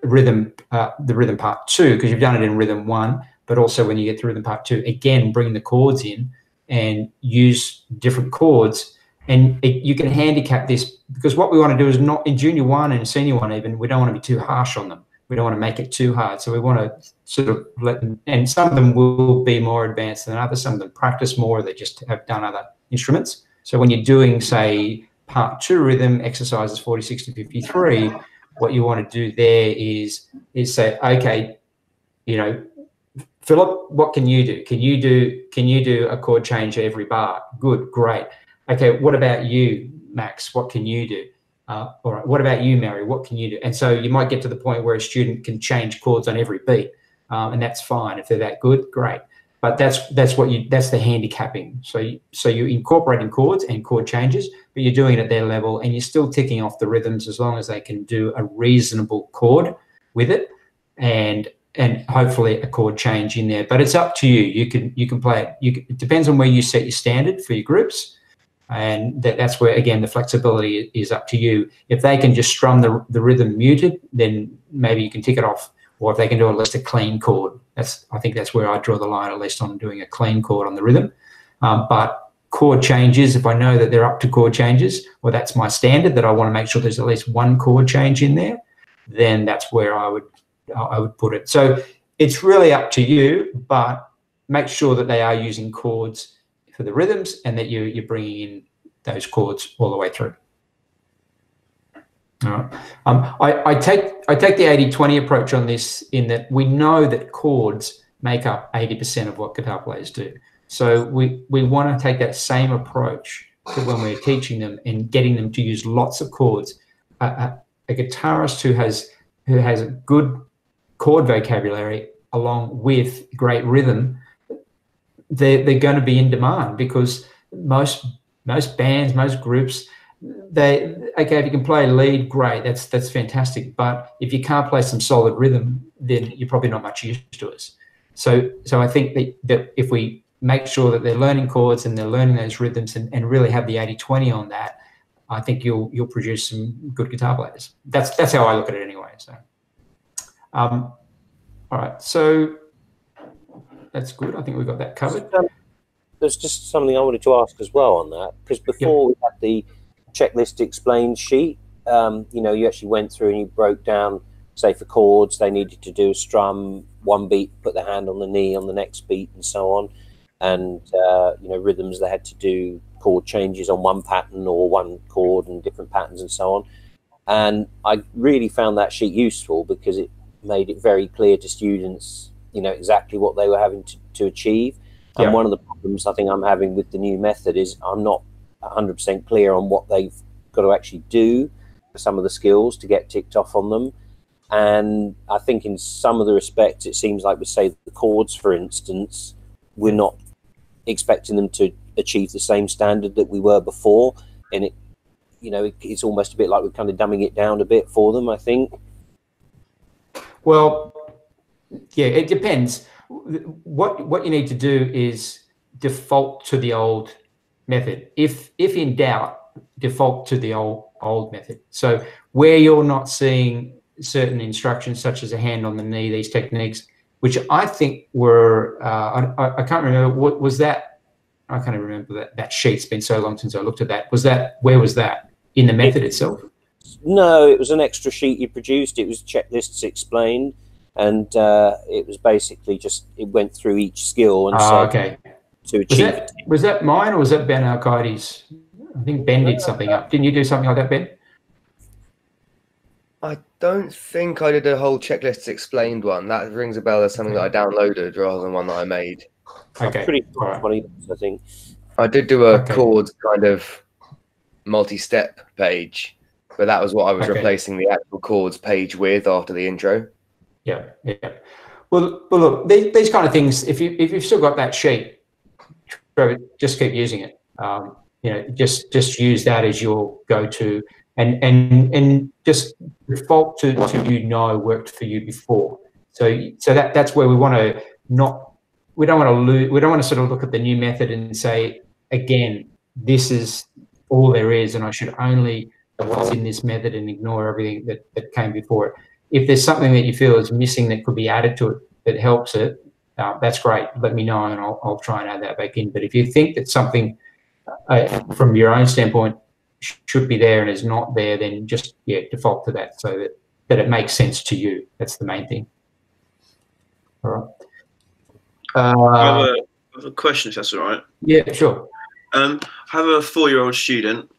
[SPEAKER 3] rhythm, the rhythm part 2, because you've done it in rhythm 1, but also when you get to rhythm part 2, again, bring the chords in and use different chords. And you can handicap this, because what we want to do is not in junior 1 and senior 1 even, we don't want to be too harsh on them. We don't want to make it too hard. So we want to sort of let them, and some of them will be more advanced than others. Some of them practice more, they just have done other instruments. So when you're doing, say, part 2 rhythm exercises 46 to 53, what you want to do there is say, okay, Philip, what can you do? Can you do a chord change every bar? Good, great. Okay, what about you, Max? What can you do? All right, what about you, Mary? What can you do? And so you might get to the point where a student can change chords on every beat, and that's fine if they're that good, great. But that's the handicapping. So you're incorporating chords and chord changes, but you're doing it at their level, and you're still ticking off the rhythms as long as they can do a reasonable chord with it, and hopefully a chord change in there. But it's up to you. You can play it. It depends on where you set your standard for your groups. And that's where, again, the flexibility is up to you. If they can just strum the rhythm muted, then maybe you can tick it off. Or if they can do at least a clean chord, I think that's where I draw the line, at least on doing a clean chord on the rhythm. But chord changes, if I know that they're up to chord changes, or that's my standard, that I want to make sure there's at least one chord change in there, then that's where I would put it. So it's really up to you, but make sure that they are using chords for the rhythms, and that you're bringing in those chords all the way through. All right. I take the 80-20 approach on this, in that we know that chords make up 80% of what guitar players do. So we want to take that same approach to when we're teaching them and getting them to use lots of chords. A guitarist who has a good chord vocabulary along with great rhythm, they're going to be in demand, because most bands, most groups, if you can play lead, great, that's fantastic. But if you can't play some solid rhythm, then you're probably not much use to us. So I think that if we make sure that they're learning chords and they're learning those rhythms and really have the 80-20 on that, I think you'll produce some good guitar players. That's how I look at it anyway. So, all right, so that's good. I think we've got that covered.
[SPEAKER 4] There's just something I wanted to ask as well on that, because before we had the checklist explained sheet, you actually went through and you broke down, say for chords, they needed to do a strum, one beat, put the hand on the knee on the next beat, and so on. and rhythms. They had to do chord changes on one pattern or one chord and different patterns and so on. And I really found that sheet useful because it made it very clear to students, exactly what they were having to achieve. And one of the problems I think I'm having with the new method is I'm not 100% clear on what they've got to actually do, some of the skills to get ticked off on them. And I think in some of the respects, it seems like, we say the chords, for instance, we're not expecting them to achieve the same standard that we were before. And it's almost a bit like we're kind of dumbing it down a bit for them, I think.
[SPEAKER 3] Well, yeah, it depends. What you need to do is default to the old method. If in doubt, default to the old method. So where you're not seeing certain instructions, such as a hand on the knee, these techniques, which I think were, I can't remember, what was that? I can't even remember that sheet. It's been so long since I looked at that. Where was that? In the method itself?
[SPEAKER 4] No, it was an extra sheet you produced. It was checklists explained, and it was basically just, it went through each skill and said
[SPEAKER 3] okay.
[SPEAKER 4] to achieve it.
[SPEAKER 3] Was that mine or was that Ben Al-Qaidi's? I think Ben did something up. Didn't you do something like that, Ben?
[SPEAKER 5] I don't think I did a whole checklists explained one. That rings a bell as something that I downloaded rather than one that I made.
[SPEAKER 3] Okay.
[SPEAKER 4] Pretty funny, I think.
[SPEAKER 5] I did do a chords kind of multi-step page, but that was what I was replacing the actual chords page with after the intro.
[SPEAKER 3] Yeah. Well, look, these kind of things, if you've still got that sheet, just keep using it. Just use that as your go-to, and just default to worked for you before. So that's where we want to we don't want to sort of look at the new method and say, again, this is all there is, and I should only what's in this method and ignore everything that came before it. If there's something that you feel is missing that could be added to it that helps it, that's great. Let me know, and I'll try and add that back in. But if you think that something from your own standpoint should be there and is not there, then just default to that, so that it makes sense to you. That's the main thing. All right.
[SPEAKER 6] I have a question, if that's all right.
[SPEAKER 3] Yeah, sure.
[SPEAKER 6] I have a 4-year-old student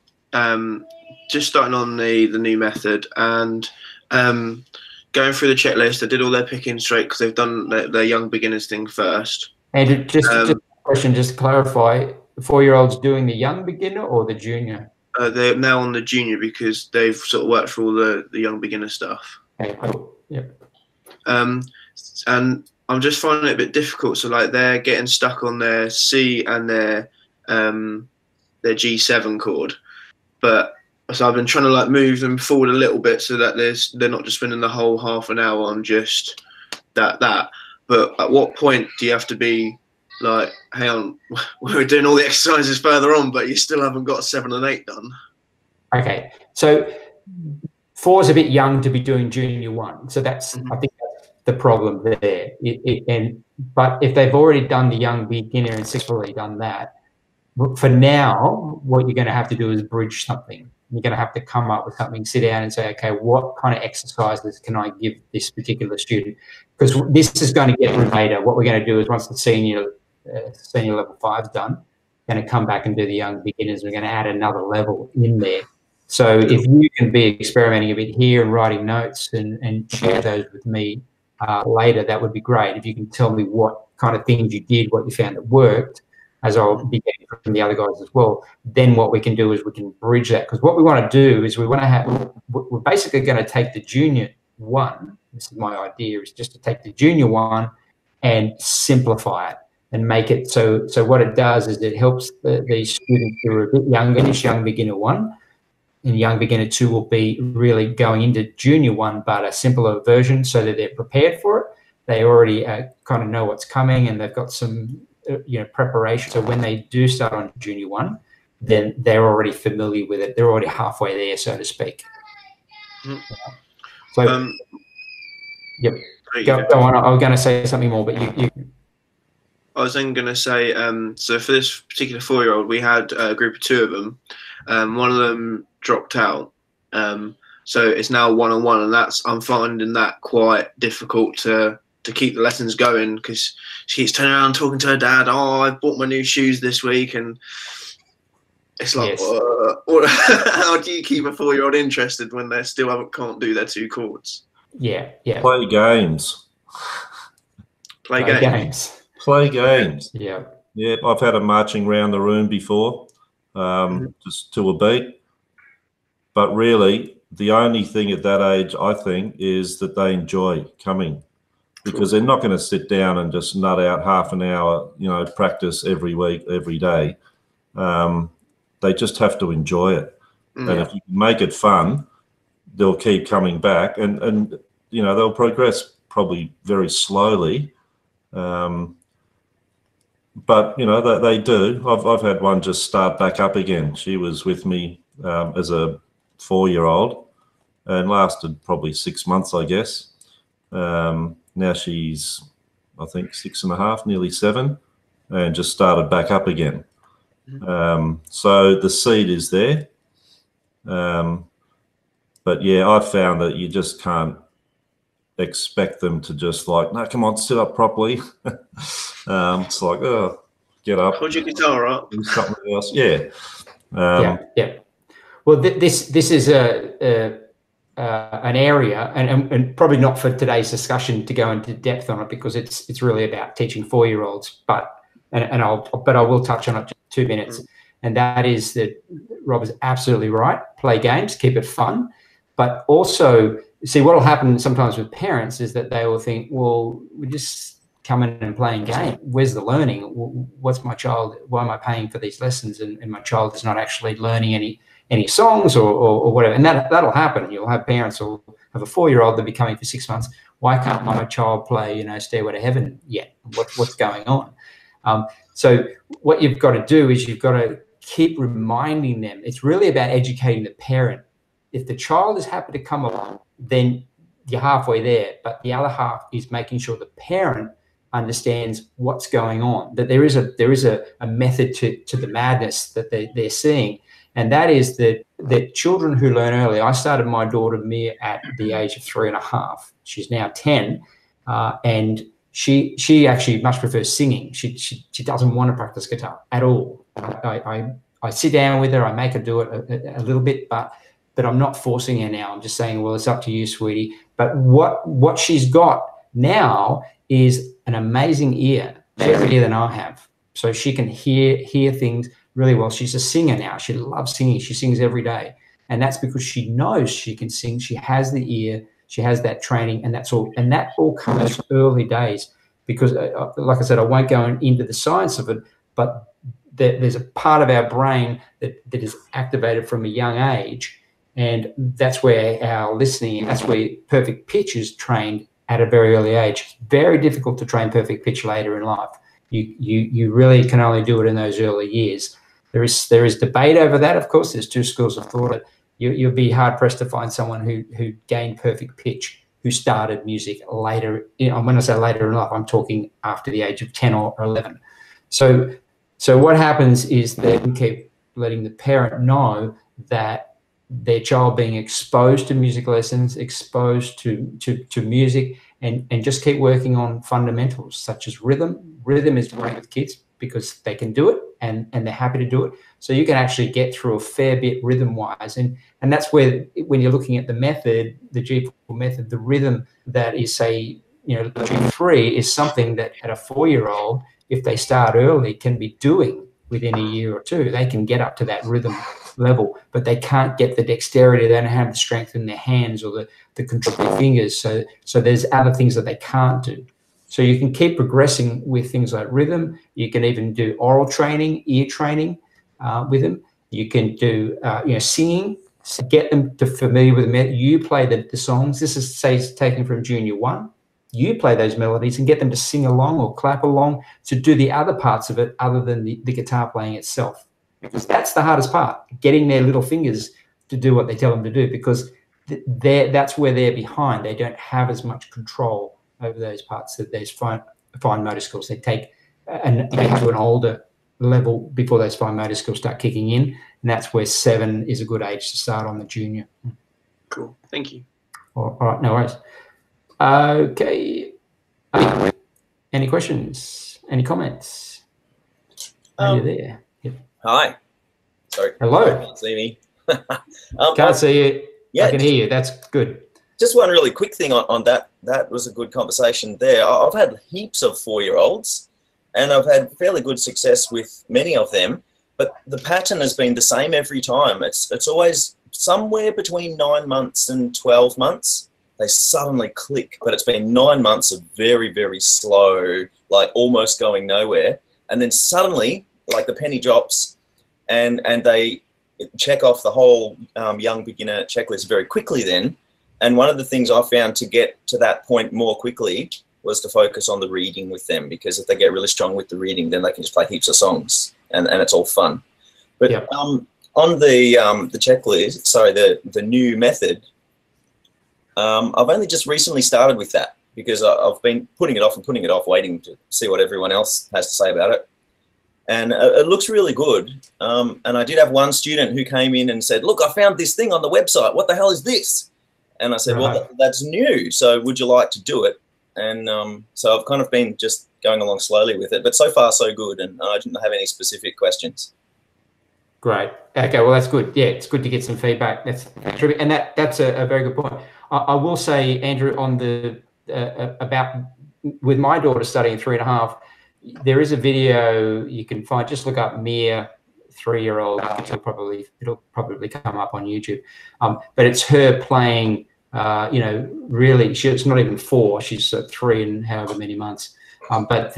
[SPEAKER 6] just starting on the new method, and going through the checklist. I did all their picking straight because they've done their young beginners thing first.
[SPEAKER 3] And just a question, just to clarify, the 4-year-old's doing the young beginner or the junior?
[SPEAKER 6] They're now on the junior because they've sort of worked through all the young beginner stuff.
[SPEAKER 3] Okay, cool. Yeah.
[SPEAKER 6] And I'm just finding it a bit difficult. So like they're getting stuck on their C and their G7 chord, but so I've been trying to like move them forward a little bit so that they're not just spending the whole half an hour on just that. But at what point do you have to be like, hang on, we're doing all the exercises further on, but you still haven't got 7 and 8 done?
[SPEAKER 3] Okay, so 4 is a bit young to be doing junior 1, so that's I think that's the problem there. But if they've already done the young beginner and successfully done that, for now, what you're going to have to do is bridge something. You're going to have to come up with something, sit down and say, okay, what kind of exercises can I give this particular student? Because this is going to get later. What we're going to do is once the senior level 5 is done, we're going to come back and do the young beginners. We're going to add another level in there. So if you can be experimenting a bit here and writing notes and share those with me later, that would be great. If you can tell me what kind of things you did, what you found that worked, as I'll be getting from the other guys as well, then what we can do is we can bridge that. Because what we want to do is we're basically going to take the junior 1, this is my idea, is just to take the junior 1 and simplify it and make it so what it does is it helps the students who are a bit younger, this young beginner 1, and young beginner 2 will be really going into junior 1, but a simpler version so that they're prepared for it. They already kind of know what's coming and they've got some preparation. So when they do start on junior 1, then they're already familiar with it. They're already halfway there, so to speak. So, yep. Go on. I was going to say something more, but you.
[SPEAKER 6] I was then going to say, so for this particular 4-year-old, we had a group of 2 of them. One of them dropped out. So it's now 1-on-1, and I'm finding that quite difficult to to keep the lessons going, because she keeps turning around talking to her dad. Oh, I bought my new shoes this week, and it's like, how do you keep a 4-year-old interested when they still can't do their 2 chords?
[SPEAKER 3] Yeah.
[SPEAKER 2] Play games.
[SPEAKER 6] Play games.
[SPEAKER 2] Play games.
[SPEAKER 3] Yeah.
[SPEAKER 2] Yeah, I've had them marching around the room before, just to a beat. But really, the only thing at that age, I think, is that they enjoy coming, because they're not going to sit down and just nut out half an hour, practice every week, every day. They just have to enjoy it. And if you can make it fun, they'll keep coming back, and they'll progress probably very slowly. But they do. I've had one just start back up again. She was with me as a 4-year-old and lasted probably 6 months, I guess. Now she's, I think, 6.5, nearly 7, and just started back up again. So the seed is there. But yeah, I've found that you just can't expect them to just like, no, come on, sit up properly. It's like, oh, get up.
[SPEAKER 6] Hold your guitar up.
[SPEAKER 2] Do something else. Yeah.
[SPEAKER 3] Yeah. Well, this is an area, and probably not for today's discussion to go into depth on it, because it's really about teaching 4-year-olds. But I will touch on it for 2 minutes, and that is that Rob is absolutely right. Play games, keep it fun, but also see what will happen sometimes with parents is that they will think, well, we just coming and playing game. Where's the learning? What's my child? Why am I paying for these lessons? And my child is not actually learning any songs or whatever. And that'll happen. You'll have parents who'll have a 4-year-old that'll be coming for 6 months. Why can't my child play, Stairway to Heaven yet? What's going on? So what you've got to do is you've got to keep reminding them. It's really about educating the parent. If the child is happy to come along, then you're halfway there. But the other half is making sure the parent understands what's going on, that there is a method to the madness that they're seeing. And that is that children who learn early, I started my daughter Mia at the age of 3.5. She's now 10. And she actually much prefers singing. She doesn't want to practice guitar at all. I sit down with her, I make her do it a little bit, but I'm not forcing her now. I'm just saying, well, it's up to you, sweetie. But what she's got now is an amazing ear, better ear than I have. So she can hear things really well. She's a singer now. She loves singing. She sings every day. And that's because she knows she can sing. She has the ear. She has that training, and that's all. And that all comes from early days, because, like I said, I won't go into the science of it, but there's a part of our brain that is activated from a young age, and that's where our listening, that's where perfect pitch is trained at a very early age. It's very difficult to train perfect pitch later in life. You really can only do it in those early years. There is debate over that, of course. There's 2 schools of thought. You'll be hard pressed to find someone who gained perfect pitch who started music later. When I say later in life, I'm talking after the age of 10 or 11. So what happens is they can keep letting the parent know that their child being exposed to music lessons, exposed to music, and just keep working on fundamentals such as rhythm. Rhythm is great with kids because they can do it and they're happy to do it. So you can actually get through a fair bit rhythm-wise. And that's where, when you're looking at the method, the G4 method, the rhythm that is, say, G3 is something that at a 4-year-old, if they start early, can be doing within a year or 2. They can get up to that rhythm level, but they can't get the dexterity. They don't have the strength in their hands or the control of their fingers. So there's other things that they can't do. So you can keep progressing with things like rhythm. You can even do oral training, ear training with them. You can do singing. So get them to familiar with the method. You play the songs. This is, say, taken from Junior 1. You play those melodies and get them to sing along or clap along, to do the other parts of it other than the guitar playing itself. Because that's the hardest part, getting their little fingers to do what they tell them to do, because that's where they're behind. They don't have as much control over those parts, that those fine motor skills. They take to an older level before those fine motor skills start kicking in, and that's where 7 is a good age to start on the junior.
[SPEAKER 6] Cool, thank you.
[SPEAKER 3] All right, no worries. Okay. Any questions? Any comments? Are you there? Yep.
[SPEAKER 8] Hi. Sorry.
[SPEAKER 3] Hello.
[SPEAKER 8] You can't see me.
[SPEAKER 3] Can't see you.
[SPEAKER 8] Yeah,
[SPEAKER 3] I can hear you. That's good.
[SPEAKER 8] Just one really quick thing on that. That was a good conversation there. I've had heaps of 4-year-olds, and I've had fairly good success with many of them. But the pattern has been the same every time. It's always somewhere between 9 months and 12 months. They suddenly click, but it's been 9 months of very, very slow, like almost going nowhere. And then suddenly, like the penny drops, and they check off the whole young beginner checklist very quickly then. And one of the things I found to get to that point more quickly was to focus on the reading with them, because if they get really strong with the reading, then they can just play heaps of songs and it's all fun. But
[SPEAKER 3] Yep.
[SPEAKER 8] On the checklist, sorry, the new method, I've only just recently started with that, because I've been putting it off, waiting to see what everyone else has to say about it. And it looks really good. And I did have one student who came in and said, look, I found this thing on the website. What the hell is this? And I said, well, that's new. So would you like to do it? And so I've kind of been just going along slowly with it. But so far, so good. And I didn't have any specific questions.
[SPEAKER 3] Great. Okay, well, that's good. Yeah, it's good to get some feedback. That's terrific. And that's a very good point. I will say, Andrew, on the about with my daughter studying 3.5, there is a video you can find. Just look up Mia 3-year-old. It'll probably come up on YouTube. But it's her playing. You know, really, she's not even 4. She's 3 and however many months. But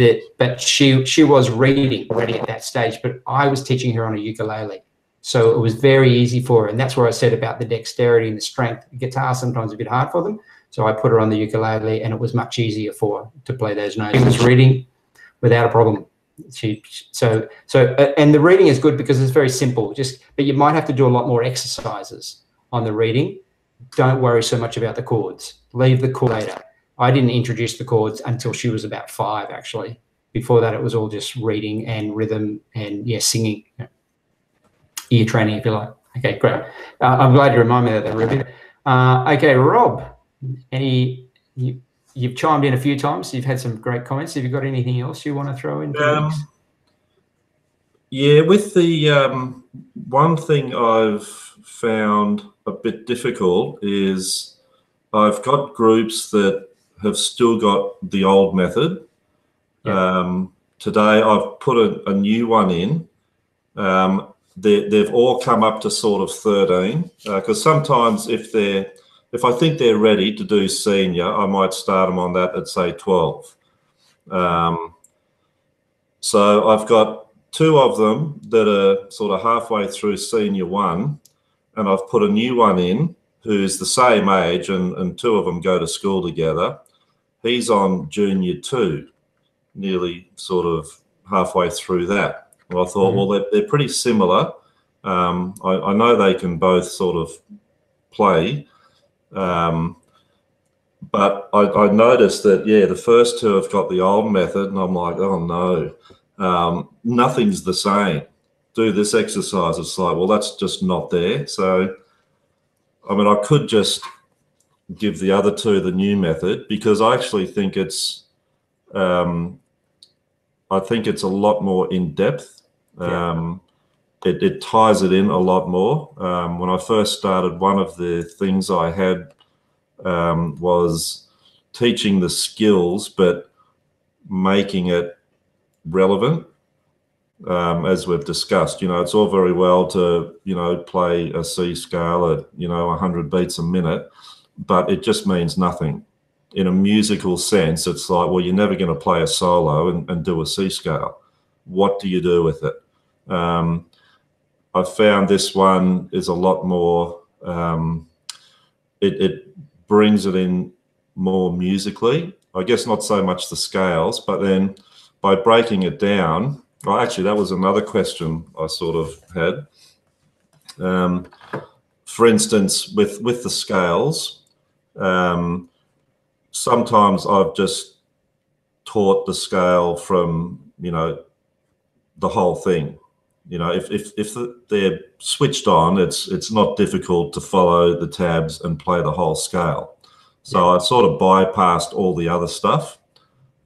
[SPEAKER 3] she was reading already at that stage. But I was teaching her on a ukulele, so it was very easy for her. And that's where I said about the dexterity and the strength. Guitar sometimes a bit hard for them, so I put her on the ukulele, and it was much easier for her to play those notes. She was reading without a problem. And the reading is good because it's very simple. But you might have to do a lot more exercises on the reading. Don't worry so much about the chords. Leave the chord later. I didn't introduce the chords until she was about 5, actually. Before that, it was all just reading and rhythm and, yeah, singing. Ear training, if you like. Okay, great. I'm glad you remind me of that, Ruby. Okay, Rob, you've chimed in a few times. You've had some great comments. Have you got anything else you want to throw in?
[SPEAKER 2] Yeah, with the one thing I've found a bit difficult is I've got groups that have still got the old method. Yep. Today I've put a new one in. They've all come up to sort of 13, because sometimes if I think they're ready to do senior, I might start them on that at say 12. So I've got 2 of them that are sort of halfway through senior 1, and I've put a new one in who's the same age, and 2 of them go to school together. He's on junior 2, nearly sort of halfway through that. Well, I thought, well, they're pretty similar. I know they can both sort of play, but I noticed that, yeah, the first 2 have got the old method, and I'm like, oh no, nothing's the same. Do this exercise. It's like, well, that's just not there. So, I mean, I could just give the other 2 the new method, because I actually think it's, a lot more in depth. It ties it in a lot more. When I first started, one of the things I had was teaching the skills, but making it relevant. As we've discussed, you know, it's all very well to, you know, play a C scale at, you know, 100 beats a minute, but it just means nothing. In a musical sense, it's like, well, you're never going to play a solo and do a C scale. What do you do with it? I found this one is a lot more, it brings it in more musically. I guess not so much the scales, but then by breaking it down, well, actually, that was another question I sort of had. For instance, with the scales, sometimes I've just taught the scale from, you know, the whole thing. You know, if they're switched on, it's not difficult to follow the tabs and play the whole scale. So I sort of bypassed all the other stuff.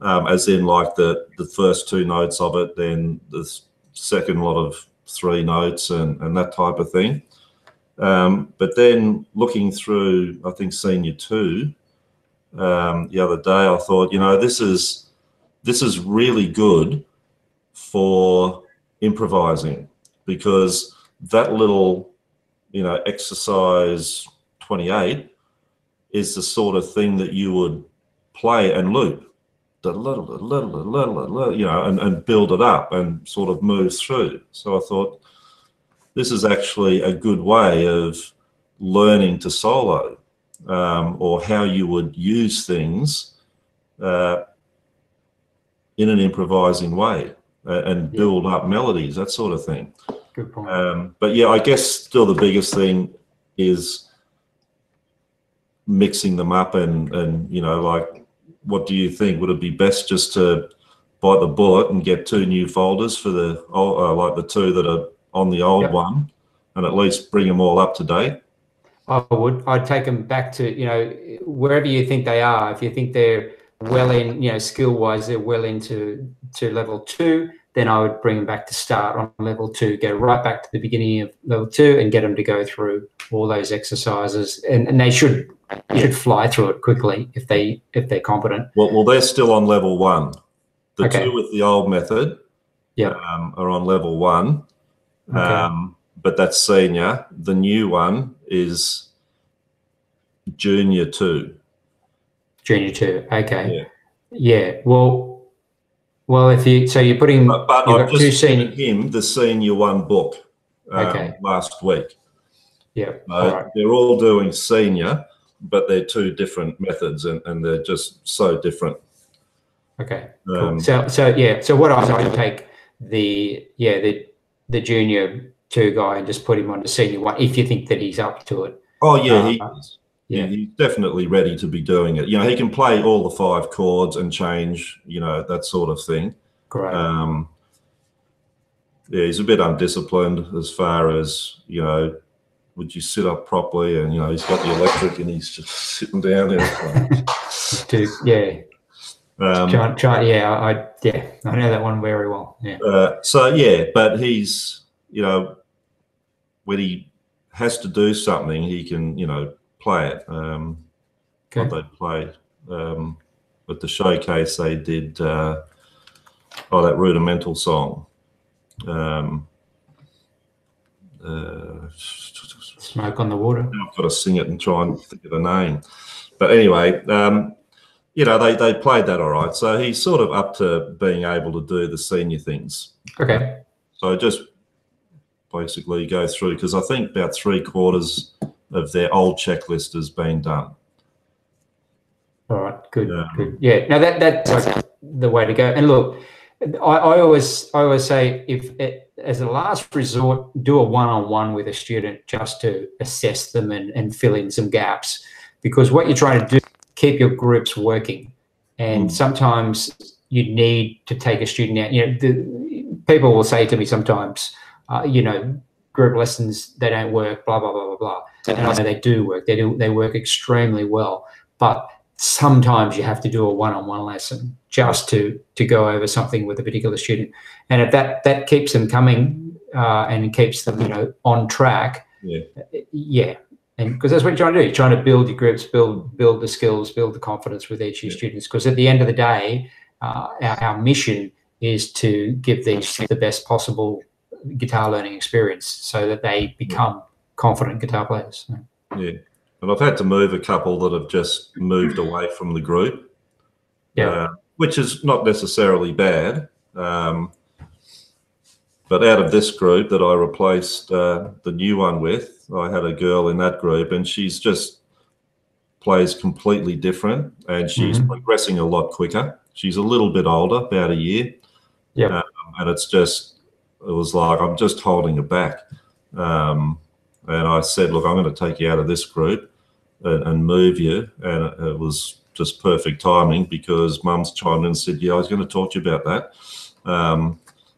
[SPEAKER 2] as in like the first 2 notes of it, then the second lot of 3 notes and that type of thing. But then looking through, I think Senior 2 the other day, I thought, this is really good for improvising, because that little, exercise 28 is the sort of thing that you would play and loop, and build it up and sort of move through. So I thought, this is actually a good way of learning to solo, or how you would use things in an improvising way and build up melodies, that sort of thing.
[SPEAKER 3] Good point.
[SPEAKER 2] But yeah, I guess still the biggest thing is mixing them up and like, what do you think? Would it be best just to bite the bullet and get 2 new folders for the old, like the 2 that are on the old one, and at least bring them all up to date?
[SPEAKER 3] I would. I'd take them back to, wherever you think they are. If you think they're well in, skill-wise, they're well into level 2, then I would bring them back to start on level 2, go right back to the beginning of level 2 and get them to go through all those exercises. And you should fly through it quickly if they're competent.
[SPEAKER 2] Well, they're still on level 1. The
[SPEAKER 3] Okay.
[SPEAKER 2] 2 with the old method are on level 1.
[SPEAKER 3] Okay.
[SPEAKER 2] But that's Senior. The new one is Junior 2.
[SPEAKER 3] Junior 2. Okay.
[SPEAKER 2] Yeah.
[SPEAKER 3] Yeah. Well, if you're putting,
[SPEAKER 2] but I've just given him the Senior 1 book last week.
[SPEAKER 3] Yeah.
[SPEAKER 2] They're all doing Senior, but they're 2 different methods, and they're just so different.
[SPEAKER 3] Okay. Cool. So what I would take the Junior 2 guy and just put him on the Senior 1 if you think that he's up to it.
[SPEAKER 2] Oh yeah, he is. Yeah, he's definitely ready to be doing it. He can play all the 5 chords and change, that sort of thing.
[SPEAKER 3] Great.
[SPEAKER 2] Yeah, he's a bit undisciplined as far as, would you sit up properly? And, he's got the electric and he's just sitting down there.
[SPEAKER 3] I know that one very well. Yeah.
[SPEAKER 2] But he's, when he has to do something, he can, play it. What they played at the showcase, they did that rudimental song.
[SPEAKER 3] Smoke on the Water.
[SPEAKER 2] I've got to sing it and try and think of the name. But anyway, they played that all right. So he's sort of up to being able to do the Senior things.
[SPEAKER 3] Okay.
[SPEAKER 2] So just basically go through, because I think about 3/4 of their old checklist has been done.
[SPEAKER 3] All right, good, good. Yeah, no, that's like the way to go. And look, I always say, as a last resort, do a one-on-one with a student just to assess them and fill in some gaps, because what you're trying to do is keep your groups working. And sometimes you need to take a student out. People will say to me sometimes, group lessons, they don't work, blah, blah, blah, blah, blah. And I know they do work. They work extremely well. But sometimes you have to do a one-on-one lesson just to go over something with a particular student. And if that keeps them coming and keeps them, on track, and because that's what you're trying to do. You're trying to build your groups, build the skills, build the confidence with each of your students. Because at the end of the day, our mission is to give these the best possible guitar learning experience so that they become confident guitar players.
[SPEAKER 2] Yeah. And I've had to move a couple that have just moved away from the group, which is not necessarily bad. But out of this group that I replaced the new one with, I had a girl in that group, and she's just plays completely different, and she's progressing a lot quicker. She's a little bit older, about a year.
[SPEAKER 3] Yeah.
[SPEAKER 2] And it was like, I'm just holding her back. And I said, look, I'm going to take you out of this group and move you. And it was just perfect timing, because Mum's chimed in and said, yeah, I was going to talk to you about that.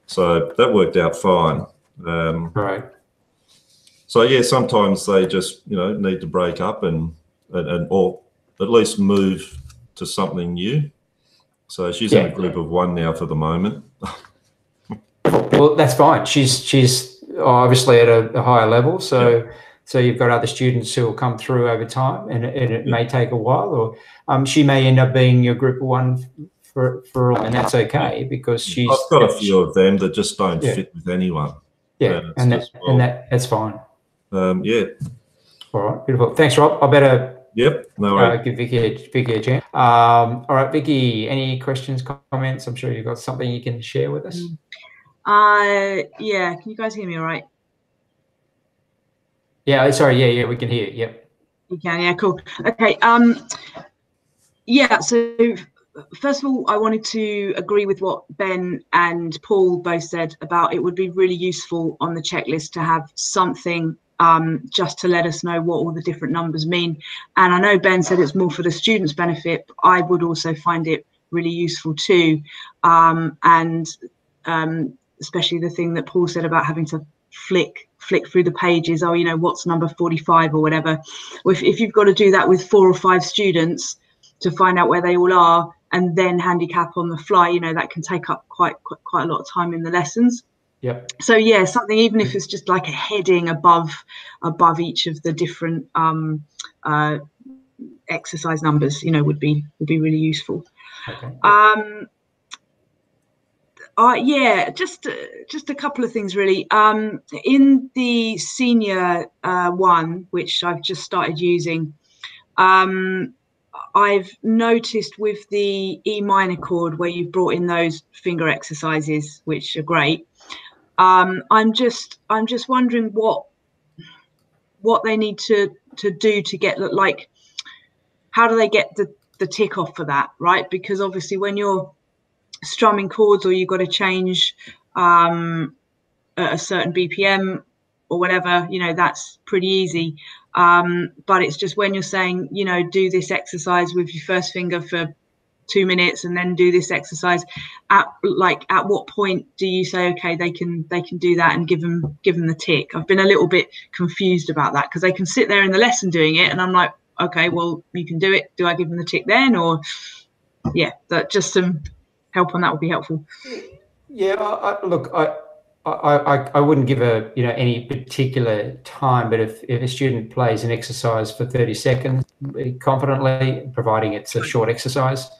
[SPEAKER 2] So that worked out fine.
[SPEAKER 3] Right.
[SPEAKER 2] So yeah, sometimes they just, need to break up and or at least move to something new. So she's in a group of 1 now for the moment.
[SPEAKER 3] Well, that's fine. She's obviously at a higher level, so so you've got other students who will come through over time, and it may take a while, or she may end up being your group of 1 for all, and that's okay because she's.
[SPEAKER 2] I've got a few of them that just don't fit with anyone.
[SPEAKER 3] Yeah, and that's fine.
[SPEAKER 2] Yeah.
[SPEAKER 3] All right, beautiful. Thanks, Rob. I better.
[SPEAKER 2] Yep. No worries.
[SPEAKER 3] Give Vicky a chance. All right, Vicky. Any questions, comments? I'm sure you've got something you can share with us.
[SPEAKER 9] Yeah. Can you guys hear me all right?
[SPEAKER 3] Yeah. Sorry. Yeah. We can hear you. Yep.
[SPEAKER 9] You can. Yeah. Cool. Okay. Yeah. So first of all, I wanted to agree with what Ben and Paul both said about it would be really useful on the checklist to have something just to let us know what all the different numbers mean. And I know Ben said it's more for the students' benefit, but I would also find it really useful too. Especially the thing that Paul said about having to flick through the pages. Oh, you know, what's number 45 or whatever. If you've got to do that with 4 or 5 students to find out where they all are and then handicap on the fly, you know, that can take up quite a lot of time in the lessons.
[SPEAKER 3] Yep.
[SPEAKER 9] So yeah, something, even if it's just like a heading above each of the different exercise numbers, you know, would be really useful.
[SPEAKER 3] Okay.
[SPEAKER 9] Yeah, just a couple of things really. In the senior one, which I've just started using, I've noticed with the E minor chord where you've brought in those finger exercises, which are great. I'm just wondering what they need to do to get, like, how do they get the tick off for that, right? Because obviously when you're strumming chords or you've got to change at a certain BPM or whatever, you know, that's pretty easy. But it's just when you're saying, you know, do this exercise with your first finger for 2 minutes and then do this exercise, at what point do you say, okay, they can do that and give them the tick? I've been a little bit confused about that because they can sit there in the lesson doing it and I'm like, okay, well, you can do it. Do I give them the tick then? Or yeah, that just some help on that would be helpful.
[SPEAKER 3] Yeah, I wouldn't give any particular time, but if a student plays an exercise for 30 seconds confidently, providing it's a short exercise,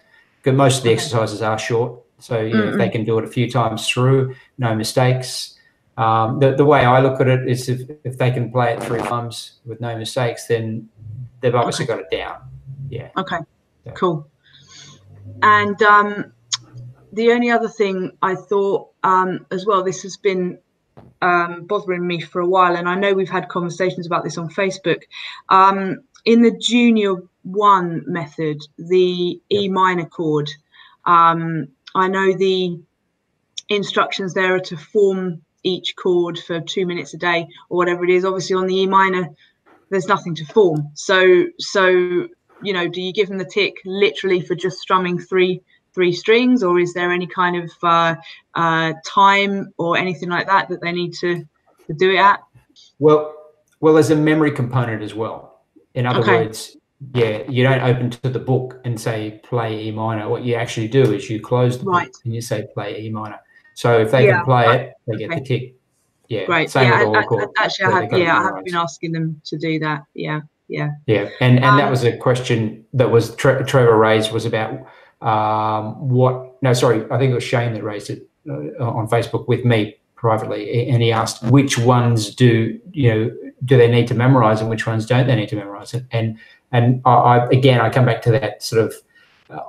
[SPEAKER 3] because most of the exercises are short, so if they can do it a few times through, no mistakes. The way I look at it is if they can play it 3 times with no mistakes, then they've obviously got it down. Yeah.
[SPEAKER 9] Okay. Yeah. Cool. And the only other thing I thought as well, this has been bothering me for a while, and I know we've had conversations about this on Facebook. In the junior 1 method, the E minor chord, I know the instructions there are to form each chord for 2 minutes a day or whatever it is. Obviously on the E minor, there's nothing to form. So you know, do you give them the tick literally for just strumming three strings, or is there any kind of time or anything like that they need to do it at?
[SPEAKER 3] Well, there's a memory component as well. In other words, yeah, you don't open to the book and say play E minor. What you actually do is you close the book and you say play E minor. So if they can play it, they get the tick. Yeah,
[SPEAKER 9] great.
[SPEAKER 3] Same with all the chords.
[SPEAKER 9] Actually, I have been asking them to do that. Yeah.
[SPEAKER 3] And that was a question that was Trevor raised, was about I think it was Shane that raised it on Facebook with me privately, and he asked which ones do they need to memorize and which ones don't they need to memorize. And I come back to that sort of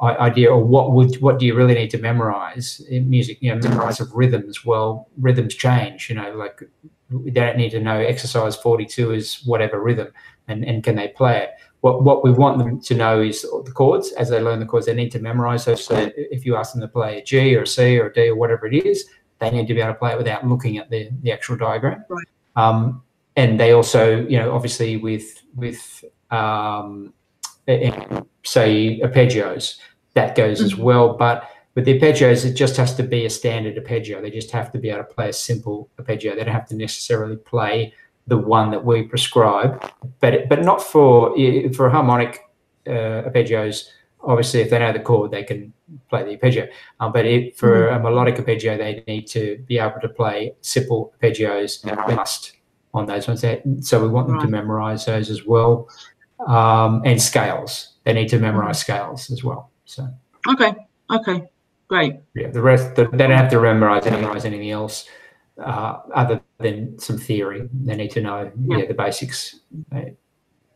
[SPEAKER 3] idea of what do you really need to memorize in music? Memorize of rhythms. Well, rhythms change. Like they don't need to know exercise 42 is whatever rhythm, and can they play it? What we want them to know is the chords. As they learn the chords, they need to memorize those. So if you ask them to play a G or a C or a D or whatever it is, they need to be able to play it without looking at the actual diagram.
[SPEAKER 9] Right.
[SPEAKER 3] And they also, obviously with say arpeggios, that goes as well. But with the arpeggios, it just has to be a standard arpeggio. They just have to be able to play a simple arpeggio. They don't have to necessarily play the one that we prescribe, but not for harmonic arpeggios. Obviously, if they know the chord, they can play the arpeggio. But for a melodic arpeggio, they need to be able to play simple arpeggios must on those ones. So we want them to memorize those as well, and scales. They need to memorize scales as well. So
[SPEAKER 9] okay, great.
[SPEAKER 3] Yeah, the rest they don't have to memorize anything else other than some theory. They need to know the basics.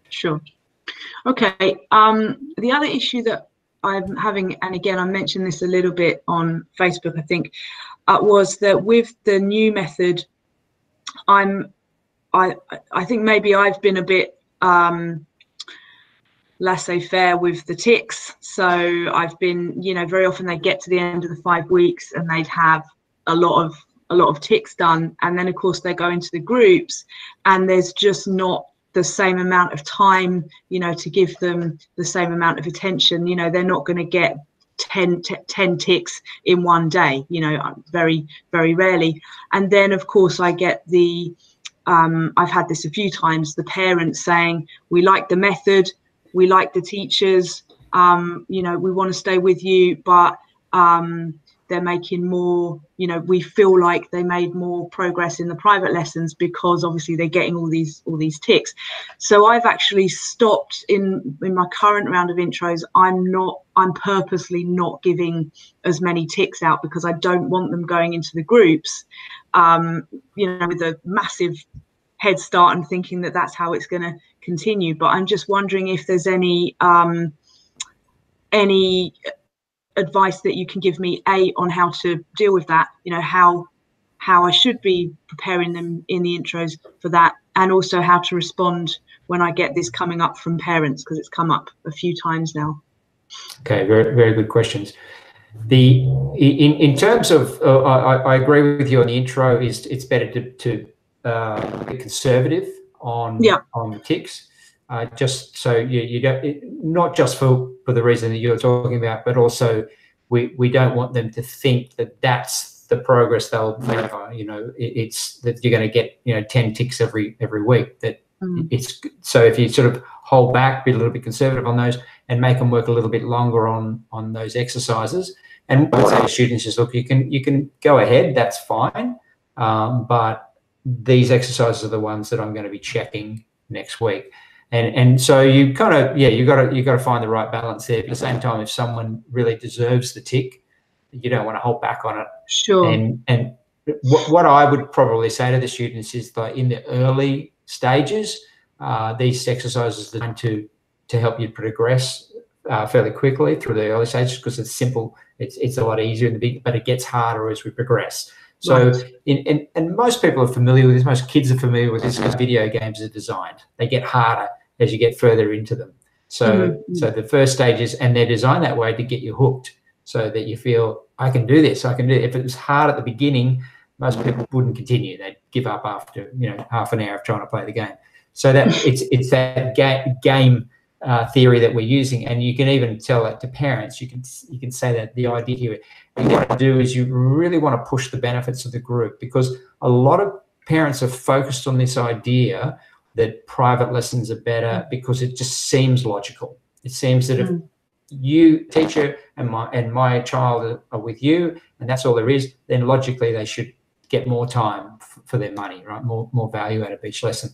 [SPEAKER 9] Sure. Okay. The other issue that I'm having, and again, I mentioned this a little bit on Facebook, I think, was that with the new method, I think maybe I've been a bit laissez-faire with the ticks. So I've been, very often they get to the end of the 5 weeks and they'd have a lot of ticks done, and then of course they go into the groups, and there's just not the same amount of time, to give them the same amount of attention. They're not going to get 10 ticks in one day, very, very rarely. And then of course I get the I've had this a few times, the parents saying, we like the method, we like the teachers, we want to stay with you, but they're making more, we feel like they made more progress in the private lessons because obviously they're getting all these ticks. So I've actually stopped in my current round of intros. I'm purposely not giving as many ticks out because I don't want them going into the groups, with a massive head start and thinking that that's how it's going to continue. But I'm just wondering if there's any advice that you can give me on how to deal with that, how I should be preparing them in the intros for that, and also how to respond when I get this coming up from parents, because it's come up a few times now.
[SPEAKER 3] Okay, very, very good questions. In terms of I agree with you on the intro. It's better to be conservative on the ticks. Just so you don't, not just for the reason that you're talking about, but also we don't want them to think that that's the progress they'll make. It's that you're going to get 10 ticks every week. That it's so if you sort of hold back, be a little bit conservative on those, and make them work a little bit longer on those exercises. And I would say to students is, look, you can go ahead, that's fine, but these exercises are the ones that I'm going to be checking next week. And so you kind of, you got to find the right balance there. But at the same time, if someone really deserves the tick, you don't want to hold back on it.
[SPEAKER 9] Sure.
[SPEAKER 3] And what I would probably say to the students is that in the early stages, these exercises are designed to help you progress fairly quickly through the early stages because it's simple. It's a lot easier in the big, but it gets harder as we progress. So, and most people are familiar with this. Most kids are familiar with this because video games are designed. They get harder as you get further into them. So, so the first stages, and they're designed that way to get you hooked, so that you feel I can do this. I can do it. If it was hard at the beginning, most people wouldn't continue. They'd give up after half an hour of trying to play the game. So that it's that game theory that we're using, and you can even tell that to parents. You can say that the idea here, what you want to do is you really want to push the benefits of the group, because a lot of parents are focused on this idea that private lessons are better because it just seems logical. It seems that if you, teacher, and my child are with you, and that's all there is, then logically they should get more time for their money, right? More value out of each lesson.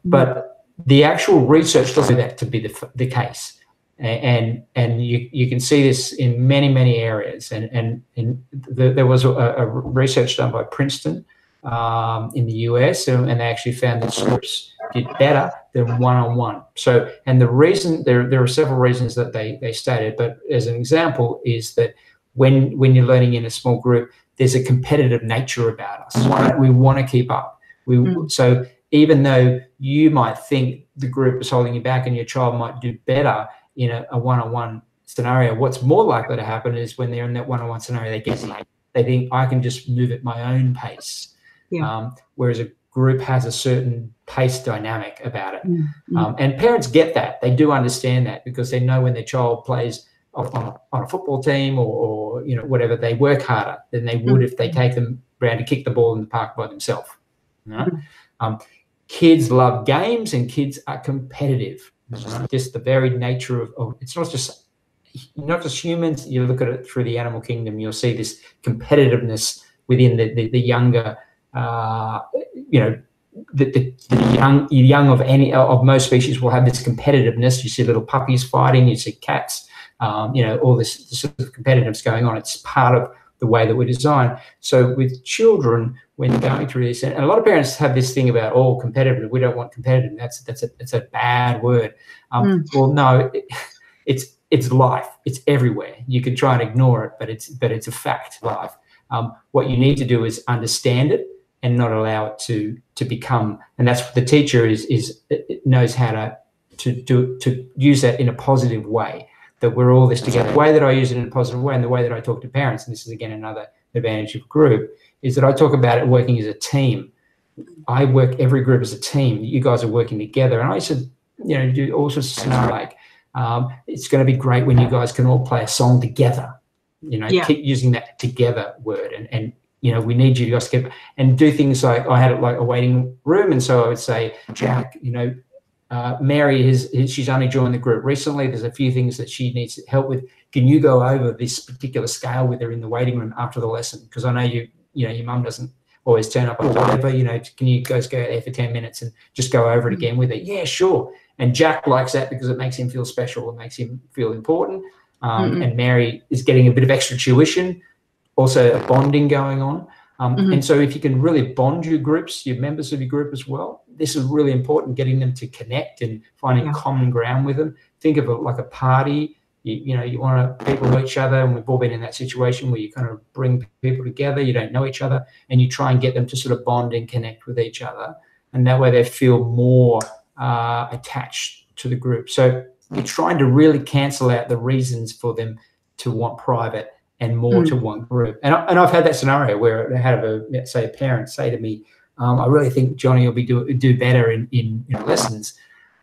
[SPEAKER 3] But the actual research doesn't do that to be the case, and you can see this in many areas. And there was a research done by Princeton in the US, and they actually found that groups did better than one-on-one. So, and the reason there are several reasons that they stated, but as an example is that when you're learning in a small group, there's a competitive nature about us. We want to keep up. So even though you might think the group is holding you back and your child might do better in a one-on-one scenario, what's more likely to happen is when they're in that one-on-one scenario, they think I can just move at my own pace. Whereas a group has a certain pace dynamic about it. And parents get that. They do understand that because they know when their child plays on a football team or whatever, they work harder than they would if they take them around to kick the ball in the park by themselves. Kids love games and kids are competitive. Just the very nature of it's not just not just humans, you look at it through the animal kingdom, you'll see this competitiveness within the younger, you know, the young of most species will have this competitiveness. You see little puppies fighting, you see cats, you know, all this sort of competitiveness going on. It's part of the way that we're designed. So with children, when going through this, and a lot of parents have this thing about, oh, competitive, we don't want competitive. That's a bad word. Well, no, it's life. It's everywhere. You can try and ignore it, but it's a fact, life. What you need to do is understand it and not allow it to become. And that's what the teacher knows how to use that in a positive way. That we're all this together. The way that I use it in a positive way, and the way that I talk to parents, and this is again another advantage of group, is that I talk about it working as a team. I work every group as a team. You guys are working together, and I said, you know, do all sorts of scenarios like it's going to be great when you guys can all play a song together. You know, keep using that together word, and you know, we need you guys to get and do things like I had it like a waiting room, and so I would say, Jack, you know, Mary she's only joined the group recently. There's a few things that she needs help with. Can you go over this particular scale with her in the waiting room after the lesson? Because I know you know your mum doesn't always turn up or whatever. You know, can you guys go there for 10 minutes and just go over it again with her? Yeah, sure. And Jack likes that because it makes him feel special. It makes him feel important. And Mary is getting a bit of extra tuition, also a bonding going on. And so if you can really bond your groups, your members of your group as well, this is really important, getting them to connect and finding common ground with them. Think of it like a party. You know, you want to people know each other, and we've all been in that situation where you kind of bring people together, you don't know each other, and you try and get them to sort of bond and connect with each other. And that way they feel more attached to the group. So you're trying to really cancel out the reasons for them to want private and more to one group. And I've had that scenario where I had a parent say to me, I really think Johnny will do better in lessons.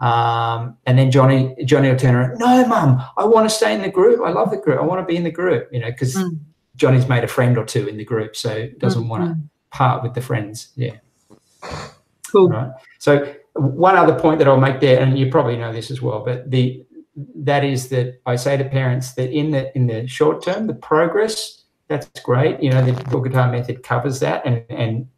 [SPEAKER 3] And then Johnny will turn around, no, Mum, I want to stay in the group. I love the group. I want to be in the group, you know, because Johnny's made a friend or two in the group, so doesn't want to part with the friends. Yeah.
[SPEAKER 9] Cool.
[SPEAKER 3] Right. So one other point that I'll make there, and you probably know this as well, but that is that I say to parents that in the short term, the progress, that's great. You know, the book guitar method covers that, and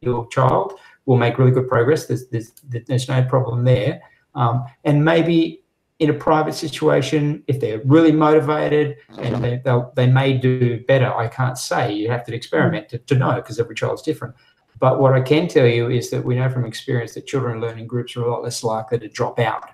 [SPEAKER 3] your child will make really good progress. There's no problem there. And maybe in a private situation, if they're really motivated and they may do better, I can't say. You have to experiment to know, because every child's different. But what I can tell you is that we know from experience that children learning groups are a lot less likely to drop out.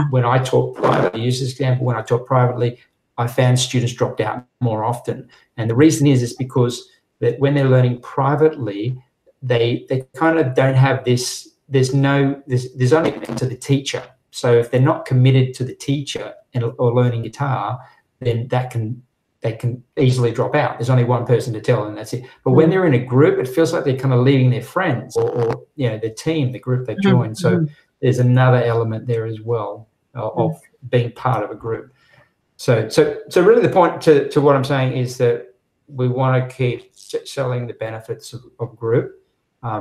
[SPEAKER 3] When I taught privately, use this example, when I taught privately, I found students dropped out more often. And the reason is because that when they're learning privately, they kind of don't have this, there's only to the teacher. So if they're not committed to the teacher or learning guitar, then they can easily drop out. There's only one person to tell, and that's it. But when they're in a group, it feels like they're kind of leaving their friends or you know, the team, the group they've joined. So there's another element there as well of being part of a group. So really the point to what I'm saying is that we want to keep selling the benefits of group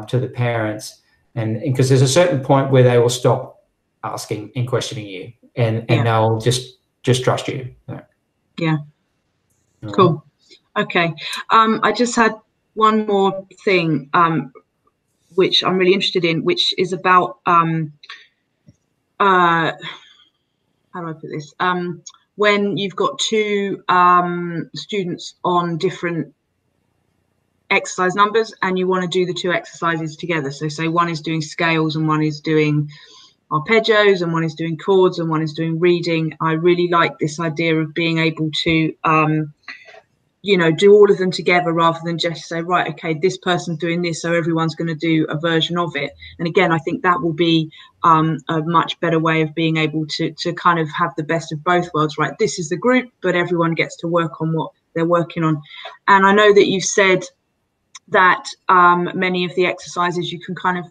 [SPEAKER 3] to the parents, and because there's a certain point where they will stop asking and questioning you, and they'll just trust you.
[SPEAKER 9] Yeah. Cool. Okay. I just had one more thing, which I'm really interested in, which is about how do I put this? When you've got two students on different exercise numbers and you want to do the two exercises together. So say one is doing scales and one is doing arpeggios and one is doing chords and one is doing reading. I really like this idea of being able to you know, do all of them together rather than just say, right, okay, this person's doing this, so everyone's going to do a version of it. And again, I think that will be a much better way of being able to kind of have the best of both worlds, right? This is the group, but everyone gets to work on what they're working on. And I know that you've said that many of the exercises you can kind of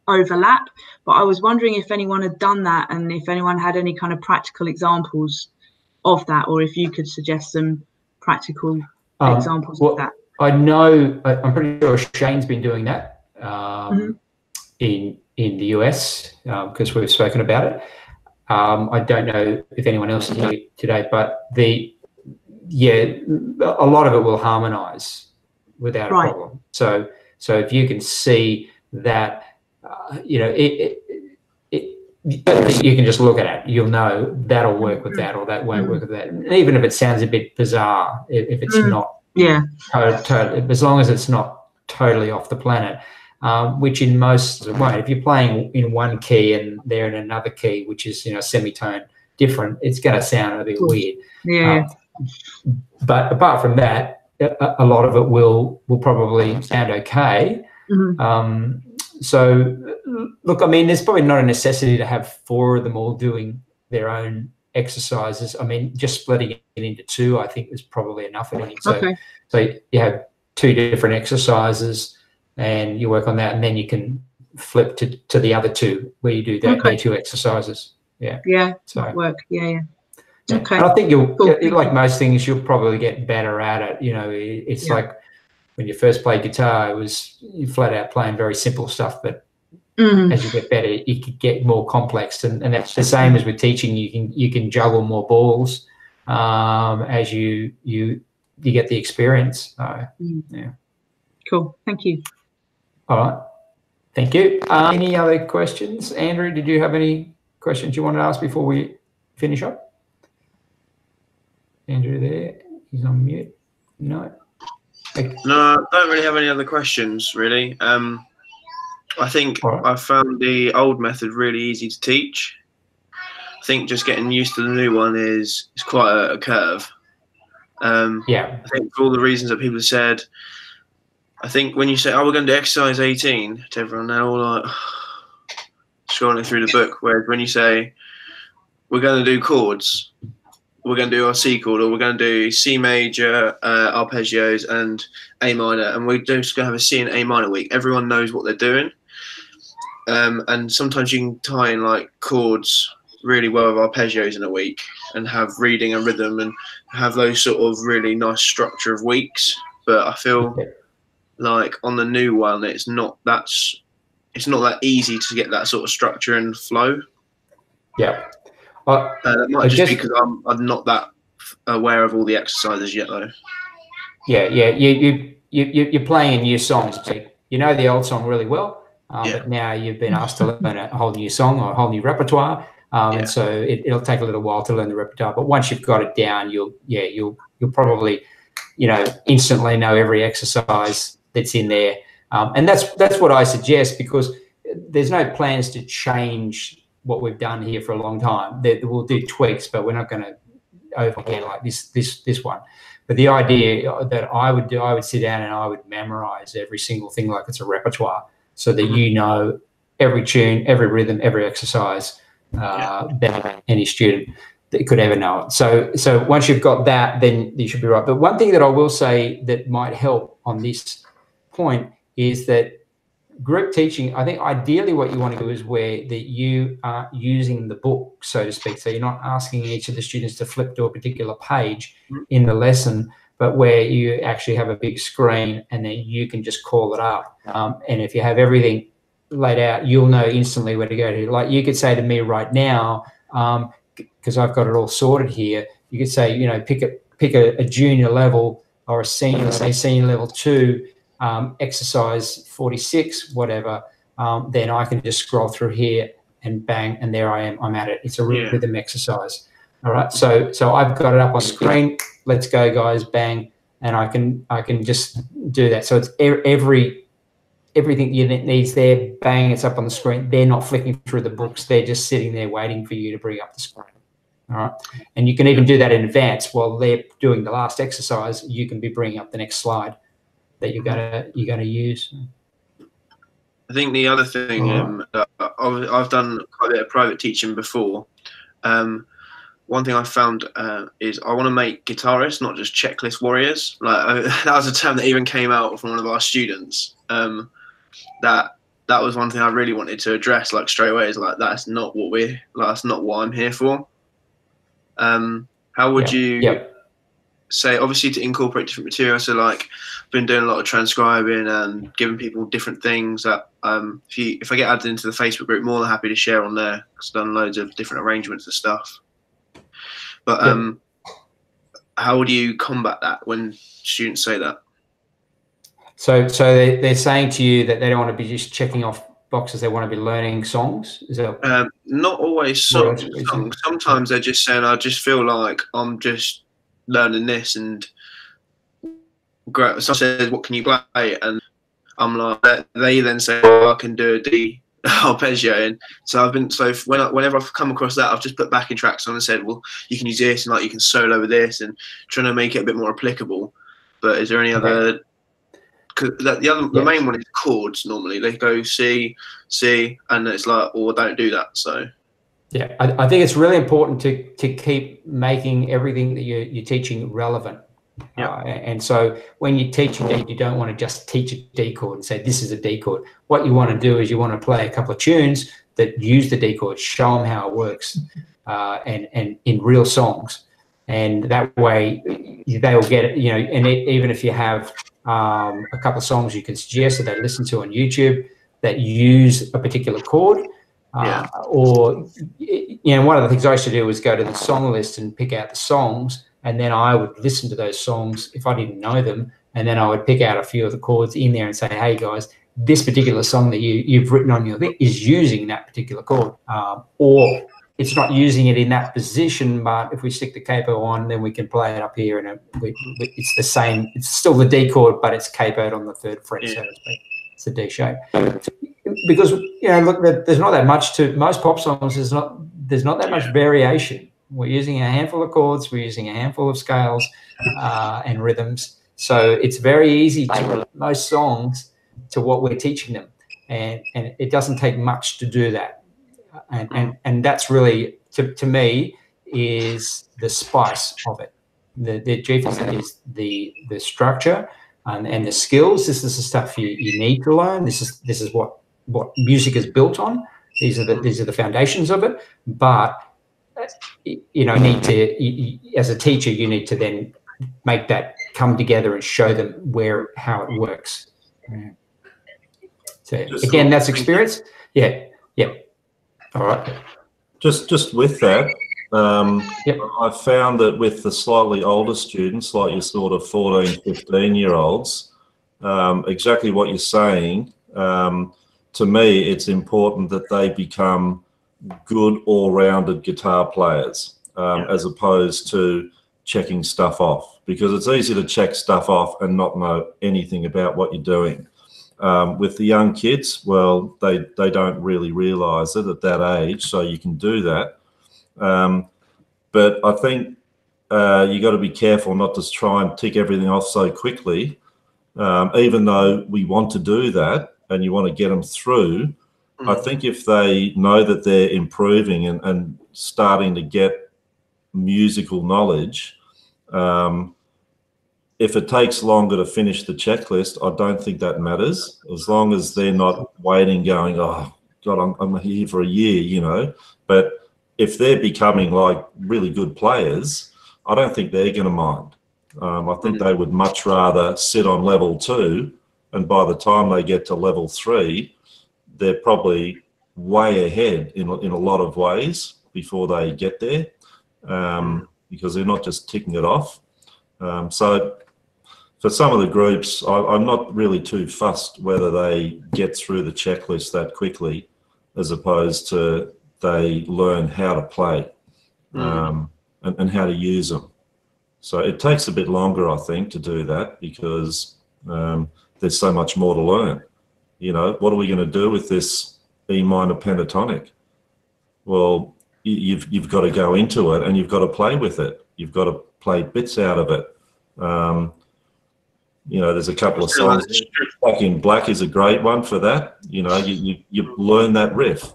[SPEAKER 9] overlap, but I was wondering if anyone had done that and if anyone had any kind of practical examples of that, or if you could suggest some practical examples of that.
[SPEAKER 3] I know, I'm pretty sure Shane's been doing that in the US because we've spoken about it. I don't know if anyone else is here today, but a lot of it will harmonise without a problem. So if you can see that, you know, you can just look at it. You'll know that'll work with that, or that won't work with that. And even if it sounds a bit bizarre, if it's not, as long as it's not totally off the planet, which in most won't. If you're playing in one key and they're in another key, which is, you know, semitone different, it's going to sound a bit weird. But apart from that, a lot of it will probably sound okay. So, look, I mean, there's probably not a necessity to have 4 of them all doing their own exercises. I mean, just splitting it into 2, I think, is probably enough. So you have 2 different exercises, and you work on that, and then you can flip to the other 2 where you do that. Okay. 2 exercises. So
[SPEAKER 9] work. Okay.
[SPEAKER 3] And I think like most things, you'll probably get better at it. You know, it's like when you first played guitar, it was you flat out playing very simple stuff, but as you get better, you can get more complex, and that's the same as with teaching. You can juggle more balls as you get the experience.
[SPEAKER 9] Cool. Thank you.
[SPEAKER 3] All right. Thank you. Any other questions? Andrew, did you have any questions you wanted to ask before we finish up? Andrew there, he's on mute. No.
[SPEAKER 6] No, I don't really have any other questions, really. I think I found the old method really easy to teach. I think just getting used to the new one is quite a curve. I think for all the reasons that people have said, I think when you say, we're going to do exercise 18 to everyone, they're all like scrolling through the book. Whereas when you say, we're going to do chords, we're going to do our C chord, or we're going to do C major, arpeggios, and A minor, and we're just going to have a C and A minor week. Everyone knows what they're doing. And sometimes you can tie in like chords really well with arpeggios in a week, and have reading and rhythm, and have those sort of really nice structure of weeks. But I feel like on the new one, it's not that easy to get that sort of structure and flow. That might just be because I'm not that aware of all the exercises yet, though.
[SPEAKER 3] You're playing new songs. You know the old song really well, but now you've been asked to learn a whole new song or a whole new repertoire, and so it'll take a little while to learn the repertoire. But once you've got it down, you'll probably, you know, instantly know every exercise that's in there, and that's what I suggest, because there's no plans to change what we've done here for a long time. We'll do tweaks, but we're not going to overhaul like this one. But the idea that I would sit down and I would memorize every single thing like it's a repertoire, so that you know every tune, every rhythm, every exercise better than any student that could ever know it. So once you've got that, then you should be right. But one thing that I will say that might help on this point is that group teaching, I think ideally what you want to do is where that you are using the book, so to speak. So you're not asking each of the students to flip to a particular page in the lesson, but where you actually have a big screen and then you can just call it up. And if you have everything laid out, you'll know instantly where to go to. Like you could say to me right now, because I've got it all sorted here, you could say, you know, pick a junior level or a senior, say senior level 2, exercise 46, whatever, then I can just scroll through here and bang, and there I am. I'm at it. It's a rhythm exercise. All right. So I've got it up on screen. Let's go, guys. Bang, and I can just do that. So it's everything you needs there. Bang, it's up on the screen. They're not flicking through the books. They're just sitting there waiting for you to bring up the screen. All right. And you can even do that in advance while they're doing the last exercise. You can be bringing up the next slide that you're gonna use.
[SPEAKER 6] I think the other thing that I've done quite a bit of private teaching before. One thing I found is I want to make guitarists not just checklist warriors. Like that was a term that even came out from one of our students. That was one thing I really wanted to address, like straight away. Is like that's not what I'm here for. How would you? say, obviously to incorporate different material. So like, been doing a lot of transcribing and giving people different things that if I get added into the Facebook group, more than happy to share on there, because I've done loads of different arrangements and stuff. But how do you combat that when students say that?
[SPEAKER 3] So they're saying to you that they don't want to be just checking off boxes, they want to be learning songs? Is that
[SPEAKER 6] not always songs. Sometimes they're just saying, I just feel like I'm just learning this, and someone says, what can you play? And I'm like, they then say, I can do a D arpeggio. And so whenever I've come across that, I've just put backing tracks on and said, well, you can use this, and like you can solo with this, and trying to make it a bit more applicable. But is there any other? Because the main one is chords. Normally they go C, and it's like, oh, don't do that. So
[SPEAKER 3] yeah, I think it's really important to keep making everything that you're teaching relevant. And so when you teach a D, you don't want to just teach a D chord and say this is a D chord. What you want to do is you want to play a couple of tunes that use the D chord, show them how it works, and in real songs, and that way they will get it. You know, and even if you have a couple of songs you can suggest that they listen to on YouTube that use a particular chord, or you know, one of the things I used to do was go to the song list and pick out the songs. And then I would listen to those songs if I didn't know them, and then I would pick out a few of the chords in there and say, "Hey guys, this particular song that you've written on your thing is using that particular chord, or it's not using it in that position, but if we stick the capo on, then we can play it up here, and it's the same. It's still the D chord, but it's capoed on the 3rd fret, so to speak. It's the D shape." Because you know, look, there's not that much to most pop songs. There's not that much variation. We're using a handful of chords, we're using a handful of scales and rhythms. So it's very easy to relate most songs to what we're teaching them. And it doesn't take much to do that. And that's really, to me, is the spice of it. The G-Fix is the structure and the skills. This is the stuff you need to learn. This is what music is built on. These are the foundations of it. But you know, as a teacher, you need to then make that come together and show them how it works. So again, that's experience. Yeah. All right.
[SPEAKER 2] Just with that, I found that with the slightly older students, like your sort of 14, 15-year-olds, exactly what you're saying. To me, it's important that they become good all-rounded guitar players, as opposed to checking stuff off, because it's easy to check stuff off and not know anything about what you're doing. With the young kids, well, they don't really realize it at that age, so you can do that. But I think you got to be careful not to try and tick everything off so quickly, even though we want to do that and you want to get them through. I think if they know that they're improving and starting to get musical knowledge, if it takes longer to finish the checklist, I don't think that matters, as long as they're not waiting going, oh, God, I'm here for a year, you know. But if they're becoming like really good players, I don't think they're going to mind. I think they would much rather sit on level 2, and by the time they get to level 3, they're probably way ahead in a lot of ways before they get there, because they're not just ticking it off. So for some of the groups, I'm not really too fussed whether they get through the checklist that quickly, as opposed to they learn how to play and how to use them. So it takes a bit longer, I think, to do that, because there's so much more to learn. You know, what are we going to do with this E minor pentatonic? Well, you've got to go into it and you've got to play with it. You've got to play bits out of it. You know, there's a couple of songs. Back in Black is a great one for that. You know, you learn that riff,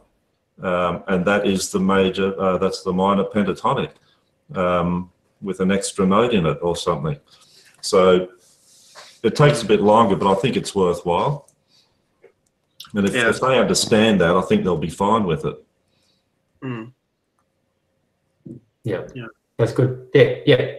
[SPEAKER 2] and that is the major. That's the minor pentatonic with an extra note in it or something. So it takes a bit longer, but I think it's worthwhile. And if they understand that, I think they'll be fine with it.
[SPEAKER 3] Yeah, that's good. Yeah.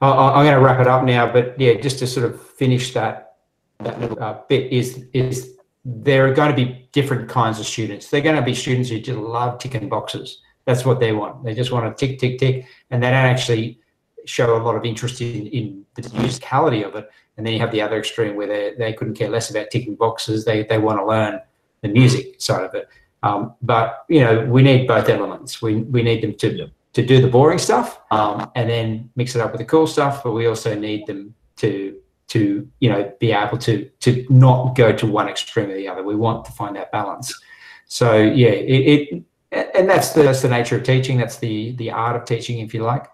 [SPEAKER 3] I'm going to wrap it up now, but yeah, just to sort of finish that little bit is there are going to be different kinds of students. They're going to be students who just love ticking boxes. That's what they want. They just want to tick, tick, tick, and they don't actually show a lot of interest in the musicality of it. And then you have the other extreme where they couldn't care less about ticking boxes. They want to learn the music side of it. But you know, we need both elements. We need them to do the boring stuff and then mix it up with the cool stuff. But we also need them to you know, be able to not go to one extreme or the other. We want to find that balance. So yeah, and that's the nature of teaching. That's the art of teaching, if you like.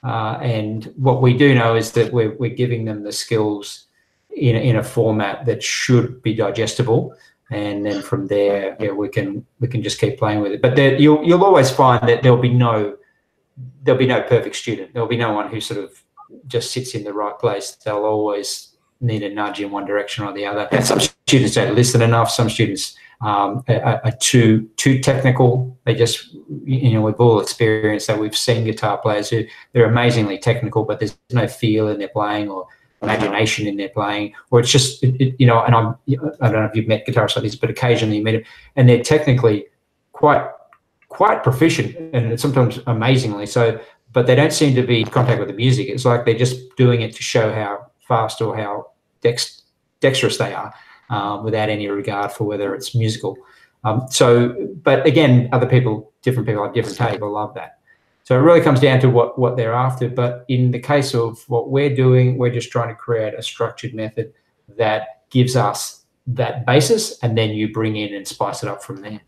[SPEAKER 3] And what we do know is that we're giving them the skills in a format that should be digestible, and then from there, yeah, we can just keep playing with it. But you'll always find that there'll be no perfect student. There'll be no one who sort of just sits in the right place. They'll always need a nudge in one direction or the other. And some students don't listen enough. Some students are too technical. They just, you know, we've all experienced that. We've seen guitar players who they're amazingly technical, but there's no feel in their playing or imagination in their playing, or it's just, you know, and I don't know if you've met guitarists like this, but occasionally you meet them and they're technically quite proficient and sometimes amazingly so, but they don't seem to be in contact with the music. It's like they're just doing it to show how fast or how dexterous they are, without any regard for whether it's musical. But again, different people have different taste. People love that. So it really comes down to what they're after. But in the case of what we're doing, we're just trying to create a structured method that gives us that basis, and then you bring in and spice it up from there.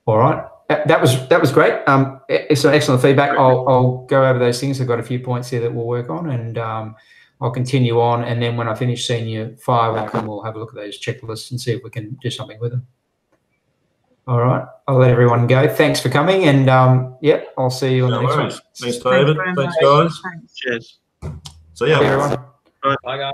[SPEAKER 3] All right. That was great. It's an excellent feedback. I'll go over those things. I've got a few points here that we'll work on, and I'll continue on. And then when I finish Senior 5, we'll have a look at those checklists and see if we can do something with them. All right. I'll let everyone go. Thanks for coming. And yeah, I'll see you on the next one.
[SPEAKER 2] Thanks, David. Thanks, guys.
[SPEAKER 6] Cheers.
[SPEAKER 2] So yeah,
[SPEAKER 3] everyone.
[SPEAKER 7] Bye, guys.